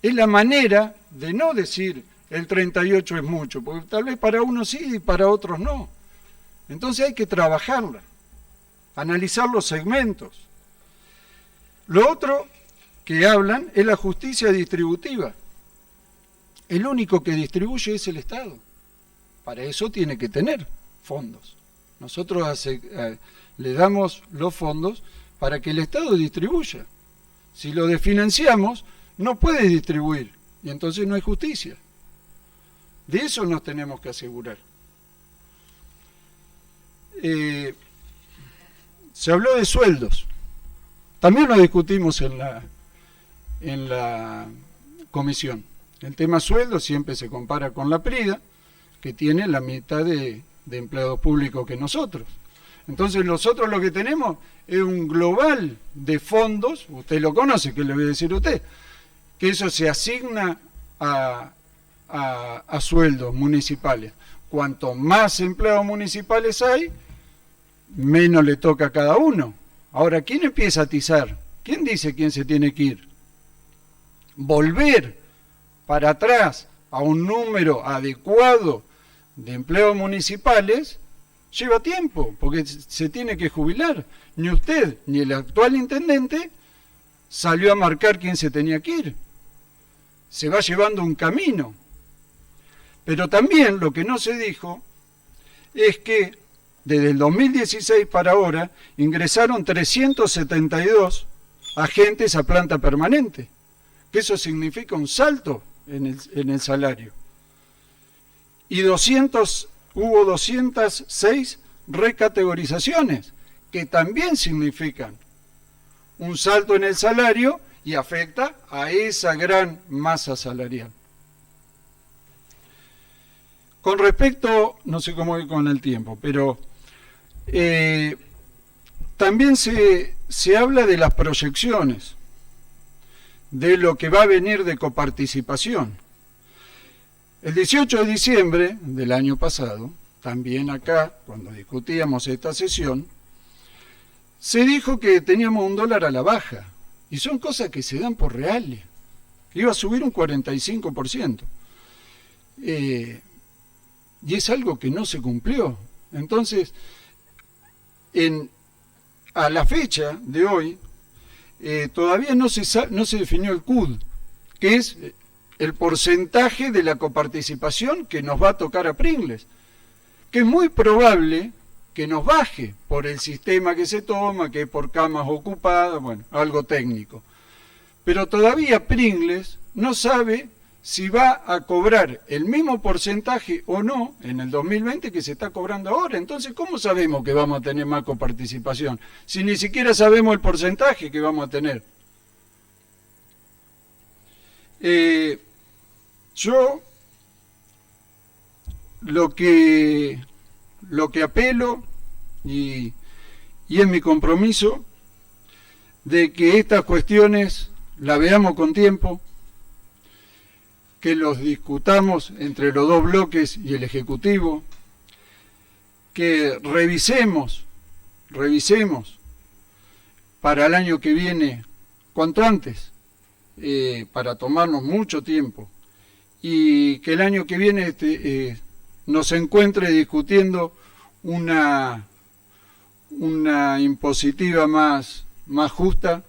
F: Es la manera de no decir el 38 es mucho, porque tal vez para unos sí y para otros no. Entonces hay que trabajarla, analizar los segmentos. Lo otro que hablan es la justicia distributiva. El único que distribuye es el Estado. Para eso tiene que tener fondos. Nosotros le damos los fondos para que el Estado distribuya. Si lo desfinanciamos, no puede distribuir y entonces no hay justicia. De eso nos tenemos que asegurar. Se habló de sueldos. También lo discutimos en la comisión. El tema sueldos siempre se compara con la PRIDA, que tiene la mitad de empleados públicos que nosotros. Entonces nosotros lo que tenemos es un global de fondos, usted lo conoce, ¿qué le voy a decir a usted? Que eso se asigna a sueldos municipales. Cuanto más empleados municipales hay, menos le toca a cada uno. Ahora, ¿quién empieza a atizar? ¿Quién dice quién se tiene que ir? Volver para atrás a un número adecuado de empleados municipales lleva tiempo, porque se tiene que jubilar. Ni usted ni el actual intendente salió a marcar quién se tenía que ir. Se va llevando un camino. Pero también lo que no se dijo es que desde el 2016 para ahora ingresaron 372 agentes a planta permanente, que eso significa un salto en el salario. Y hubo 206 recategorizaciones, que también significan un salto en el salario y afecta a esa gran masa salarial. Con respecto, no sé cómo voy con el tiempo, pero también se habla de las proyecciones, de lo que va a venir de coparticipación. El 18 de diciembre del año pasado, también acá, cuando discutíamos esta sesión, se dijo que teníamos un dólar a la baja, y son cosas que se dan por reales, que iba a subir un 45%. y es algo que no se cumplió. Entonces, a la fecha de hoy, todavía no se definió el CUD, que es el porcentaje de la coparticipación que nos va a tocar a Pringles, que es muy probable que nos baje por el sistema que se toma, que es por camas ocupadas, bueno, algo técnico. Pero todavía Pringles no sabe si va a cobrar el mismo porcentaje o no en el 2020 que se está cobrando ahora. Entonces, ¿cómo sabemos que vamos a tener más coparticipación? Si ni siquiera sabemos el porcentaje que vamos a tener. Yo lo que apelo y es mi compromiso de que estas cuestiones las veamos con tiempo, que los discutamos entre los dos bloques y el Ejecutivo, que revisemos para el año que viene cuanto antes, para tomarnos mucho tiempo, y que el año que viene nos encuentre discutiendo una impositiva más justa,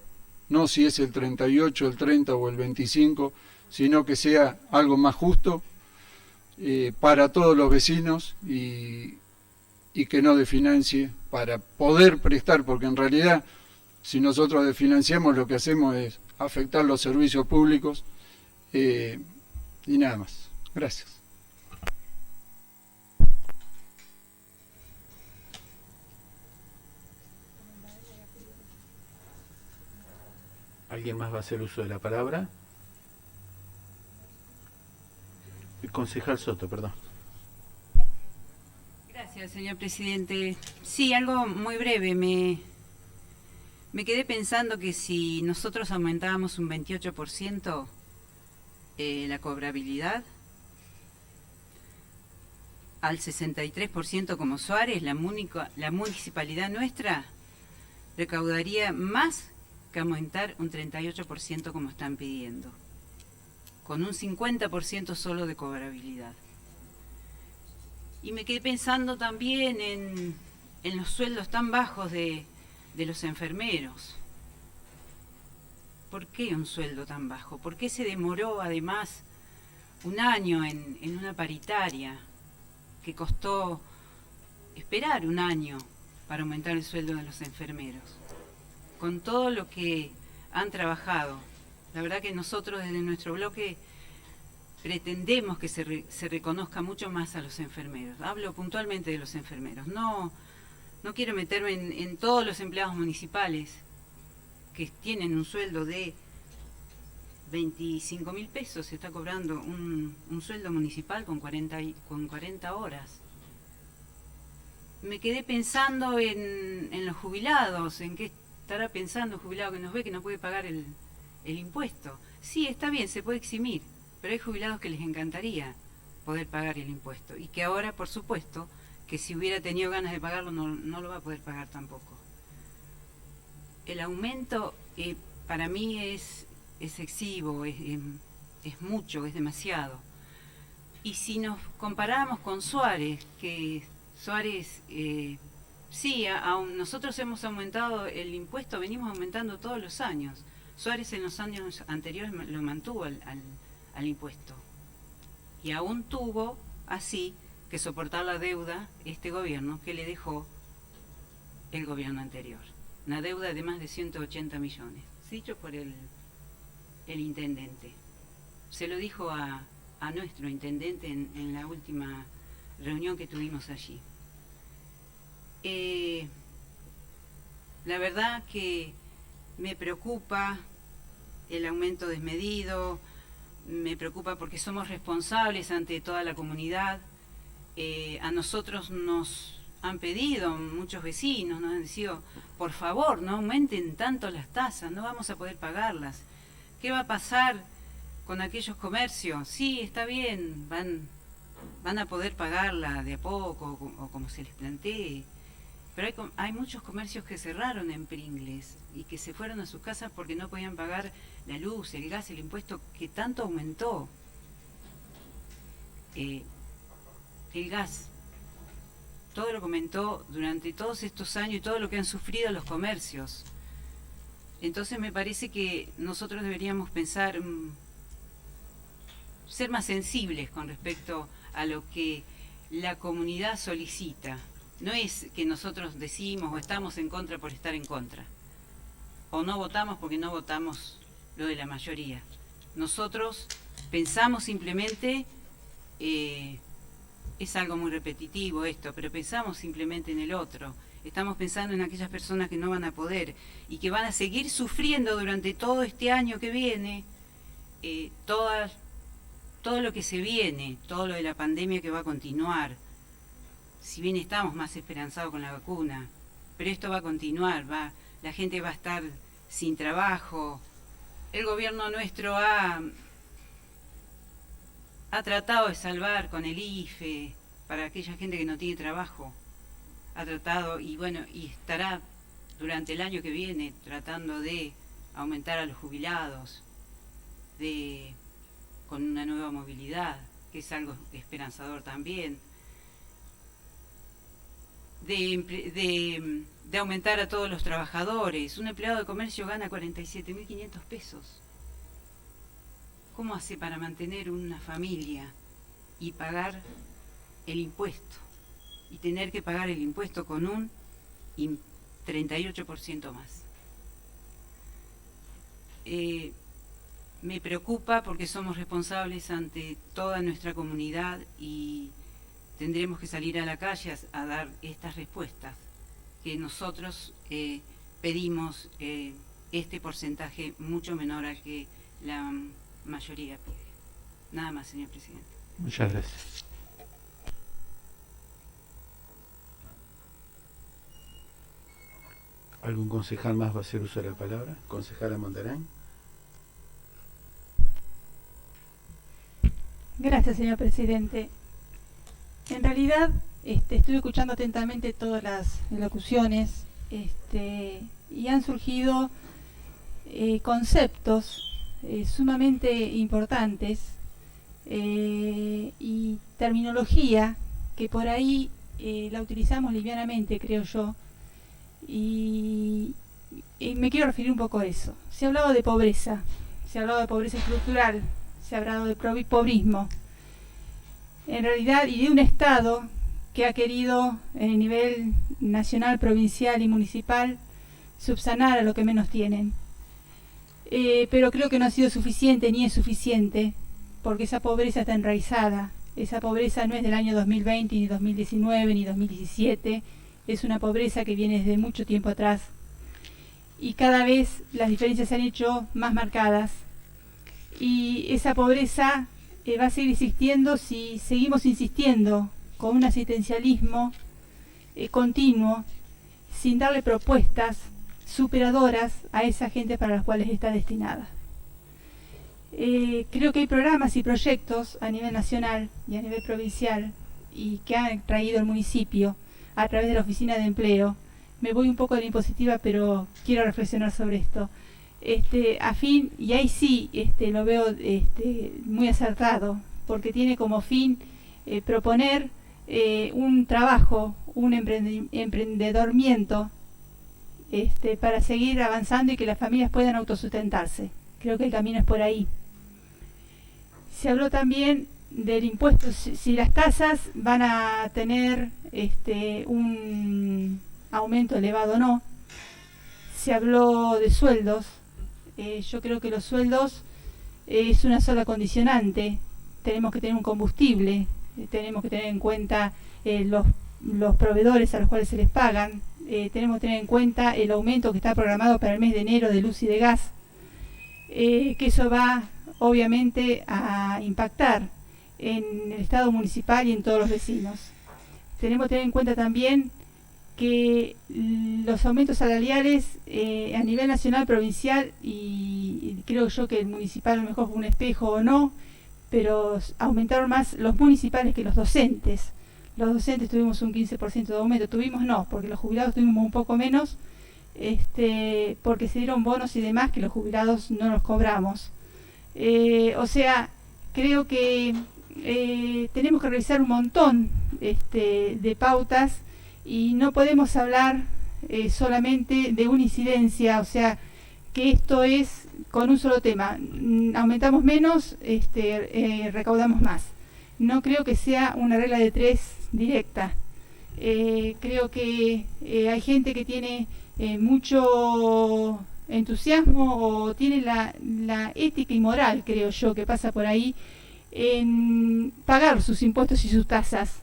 F: no si es el 38, el 30 o el 25, sino que sea algo más justo para todos los vecinos y que no desfinancie para poder prestar, porque en realidad si nosotros desfinanciamos lo que hacemos es afectar los servicios públicos y nada más. Gracias.
A: ¿Alguien más va a hacer uso de la palabra? El concejal Soto, perdón.
I: Gracias, señor presidente. Sí, algo muy breve. Me quedé pensando que si nosotros aumentábamos un 28% la cobrabilidad al 63% como Suárez, la municipalidad nuestra recaudaría más que aumentar un 38% como están pidiendo, con un 50% solo de cobrabilidad. Y me quedé pensando también en los sueldos tan bajos de los enfermeros. ¿Por qué un sueldo tan bajo? ¿Por qué se demoró además un año en una paritaria que costó esperar un año para aumentar el sueldo de los enfermeros? Con todo lo que han trabajado. La verdad que nosotros desde nuestro bloque pretendemos que se reconozca mucho más a los enfermeros. Hablo puntualmente de los enfermeros. No quiero meterme en todos los empleados municipales que tienen un sueldo de 25.000 pesos. Se está cobrando un sueldo municipal con 40 horas. Me quedé pensando en los jubilados, en qué estará pensando un jubilado que nos ve que no puede pagar el impuesto. Sí, está bien, se puede eximir, pero hay jubilados que les encantaría poder pagar el impuesto y que ahora, por supuesto, que si hubiera tenido ganas de pagarlo no lo va a poder pagar tampoco. El aumento para mí es excesivo, es mucho, es demasiado. Y si nos comparamos con Suárez, que Suárez... sí, nosotros hemos aumentado el impuesto, venimos aumentando todos los años. Suárez en los años anteriores lo mantuvo al impuesto. Y aún tuvo, así, que soportar la deuda este gobierno que le dejó el gobierno anterior. Una deuda de más de 180 millones, dicho por el intendente. Se lo dijo a nuestro intendente en la última reunión que tuvimos allí. La verdad que me preocupa el aumento desmedido, me preocupa porque somos responsables ante toda la comunidad. A nosotros nos han pedido, muchos vecinos nos han dicho, por favor, no aumenten tanto las tasas, no vamos a poder pagarlas. ¿Qué va a pasar con aquellos comercios? Sí, está bien, van a poder pagarla de a poco o como se les plantee. Pero hay muchos comercios que cerraron en Pringles y que se fueron a sus casas porque no podían pagar la luz, el gas, el impuesto que tanto aumentó. el gas. Todo lo comentó durante todos estos años y todo lo que han sufrido los comercios. Entonces me parece que nosotros deberíamos pensar, ser más sensibles con respecto a lo que la comunidad solicita. No es que nosotros decimos o estamos en contra por estar en contra, o no votamos porque no votamos lo de la mayoría. Nosotros pensamos simplemente, es algo muy repetitivo esto, pero pensamos simplemente en el otro. Estamos pensando en aquellas personas que no van a poder y que van a seguir sufriendo durante todo este año que viene, todo lo que se viene, todo lo de la pandemia que va a continuar. Si bien estamos más esperanzados con la vacuna, pero esto va a continuar, la gente va a estar sin trabajo. El gobierno nuestro ha tratado de salvar con el IFE para aquella gente que no tiene trabajo. Ha tratado y estará durante el año que viene tratando de aumentar a los jubilados, con una nueva movilidad, que es algo esperanzador también, de aumentar a todos los trabajadores. Un empleado de comercio gana 47.500 pesos. ¿Cómo hace para mantener una familia y pagar el impuesto? Y tener que pagar el impuesto con un 38% más. Me preocupa porque somos responsables ante toda nuestra comunidad y tendremos que salir a la calle a dar estas respuestas que nosotros pedimos, este porcentaje mucho menor al que la mayoría pide. Nada más, señor presidente.
A: Muchas gracias. ¿Algún concejal más va a hacer uso de la palabra? Concejala Mondarán.
J: Gracias, señor presidente. En realidad, estuve escuchando atentamente todas las elocuciones, y han surgido conceptos sumamente importantes y terminología que por ahí la utilizamos livianamente, creo yo, y me quiero referir un poco a eso. Se ha hablado de pobreza, se ha hablado de pobreza estructural, se ha hablado de pobrismo, en realidad, y de un Estado que ha querido en el nivel nacional, provincial y municipal subsanar a lo que menos tienen. Pero creo que no ha sido suficiente ni es suficiente, porque esa pobreza está enraizada. Esa pobreza no es del año 2020, ni 2019, ni 2017. Es una pobreza que viene desde mucho tiempo atrás. Y cada vez las diferencias se han hecho más marcadas. Y esa pobreza va a seguir existiendo si seguimos insistiendo con un asistencialismo continuo, sin darle propuestas superadoras a esa gente para las cuales está destinada. Creo que hay programas y proyectos a nivel nacional y a nivel provincial y que han traído el municipio a través de la oficina de empleo. Me voy un poco de la impositiva, pero quiero reflexionar sobre esto. A fin, y ahí sí lo veo muy acertado, porque tiene como fin proponer un trabajo, un emprendedormiento para seguir avanzando y que las familias puedan autosustentarse. Creo que el camino es por ahí. Se habló también del impuesto, si las tasas van a tener un aumento elevado o no. Se habló de sueldos. Yo creo que los sueldos es una sola condicionante. Tenemos que tener un combustible, tenemos que tener en cuenta los proveedores a los cuales se les pagan, tenemos que tener en cuenta el aumento que está programado para el mes de enero de luz y de gas, que eso va obviamente a impactar en el Estado municipal y en todos los vecinos. Tenemos que tener en cuenta también que los aumentos salariales a nivel nacional, provincial y creo yo que el municipal a lo mejor fue un espejo o no, pero aumentaron más los municipales que los docentes. Los docentes tuvimos un 15% de aumento, porque los jubilados tuvimos un poco menos, porque se dieron bonos y demás que los jubilados no los cobramos. O sea, creo que tenemos que revisar un montón de pautas y no podemos hablar solamente de una incidencia, o sea, que esto es con un solo tema. Aumentamos menos, recaudamos más. No creo que sea una regla de tres directa. Creo que hay gente que tiene mucho entusiasmo o tiene la ética y moral, creo yo, que pasa por ahí en pagar sus impuestos y sus tasas.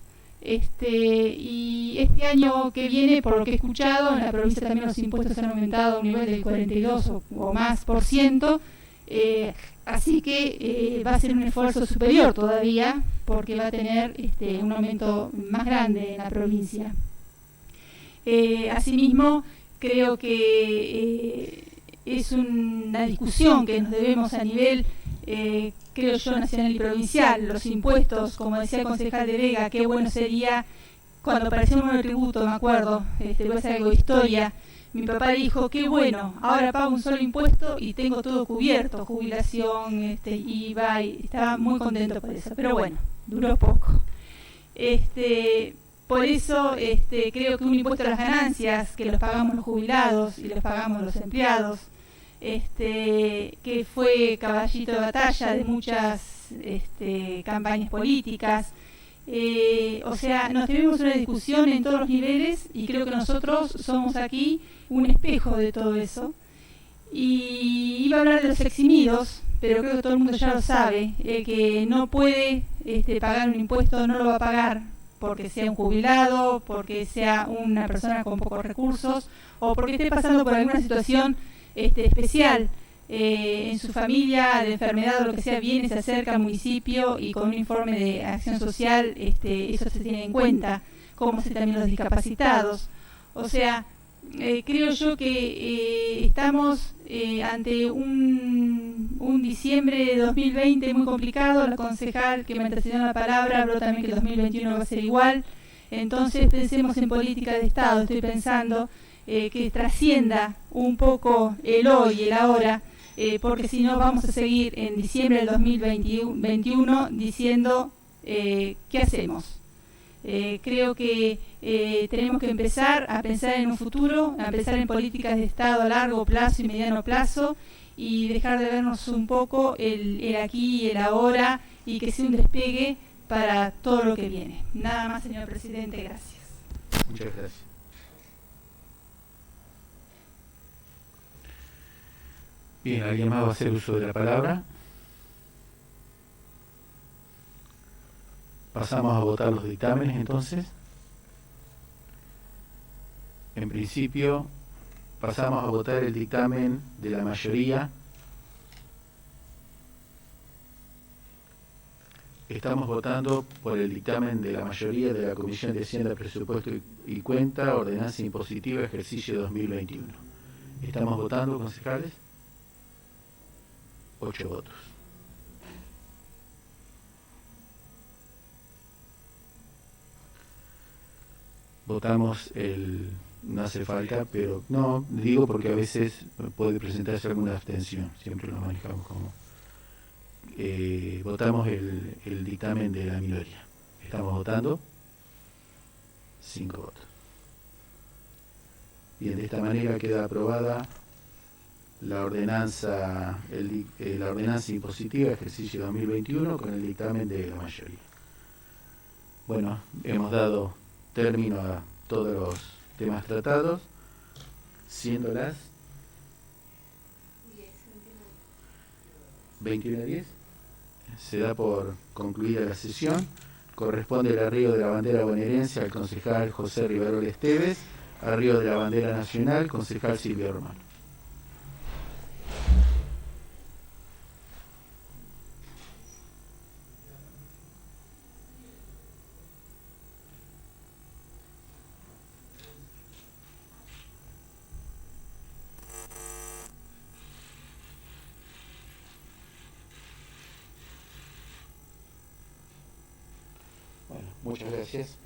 J: Y este año que viene, por lo que he escuchado, en la provincia también los impuestos han aumentado a un nivel del 42 o más por ciento, así que va a ser un esfuerzo superior todavía, porque va a tener un aumento más grande en la provincia. Asimismo, creo que es una discusión que nos debemos a nivel creo yo, nacional y provincial, los impuestos, como decía el concejal de Vega, qué bueno sería cuando apareció un nuevo tributo, me acuerdo, voy a hacer algo de historia, mi papá dijo, qué bueno, ahora pago un solo impuesto y tengo todo cubierto, jubilación, IVA, y estaba muy contento por eso, pero bueno, duró poco. Por eso creo que un impuesto a las ganancias, que los pagamos los jubilados y los pagamos los empleados, que fue caballito de batalla de muchas campañas políticas. O sea, nos tenemos una discusión en todos los niveles y creo que nosotros somos aquí un espejo de todo eso. Y iba a hablar de los eximidos, pero creo que todo el mundo ya lo sabe. El que no puede pagar un impuesto no lo va a pagar porque sea un jubilado, porque sea una persona con pocos recursos o porque esté pasando por alguna situación especial en su familia, de enfermedad o lo que sea, viene, se acerca al municipio y con un informe de acción social eso se tiene en cuenta, como se también los discapacitados. O sea, creo yo que estamos ante un diciembre de 2020 muy complicado. La concejal que me antecedió la palabra habló también que el 2021 va a ser igual. Entonces pensemos en política de Estado. Estoy pensando que trascienda un poco el hoy y el ahora, porque si no vamos a seguir en diciembre del 2021 diciendo ¿qué hacemos? Creo que tenemos que empezar a pensar en un futuro, a pensar en políticas de Estado a largo plazo y mediano plazo y dejar de vernos un poco el aquí y el ahora y que sea un despegue para todo lo que viene. Nada más, señor presidente, gracias.
A: Muchas gracias. Bien, ¿alguien más va a hacer uso de la palabra? Pasamos a votar los dictámenes entonces. En principio, pasamos a votar el dictamen de la mayoría. Estamos votando por el dictamen de la mayoría de la Comisión de Hacienda, Presupuesto y Cuenta, Ordenanza Impositiva, Ejercicio 2021. ¿Estamos votando, concejales? 8 votos. Votamos no hace falta, pero no, digo porque a veces puede presentarse alguna abstención, siempre lo manejamos como. Votamos el dictamen de la minoría. ¿Estamos votando? 5 votos. Bien, de esta manera queda aprobada la ordenanza impositiva ejercicio 2021 con el dictamen de la mayoría. Bueno, hemos dado término a todos los temas tratados, siendo las 21:10. Se da por concluida la sesión. Corresponde el arribo de la bandera bonaerense al concejal José Riverol Esteves, arribo de la bandera nacional, concejal Silvio Romano. Bueno, muchas gracias.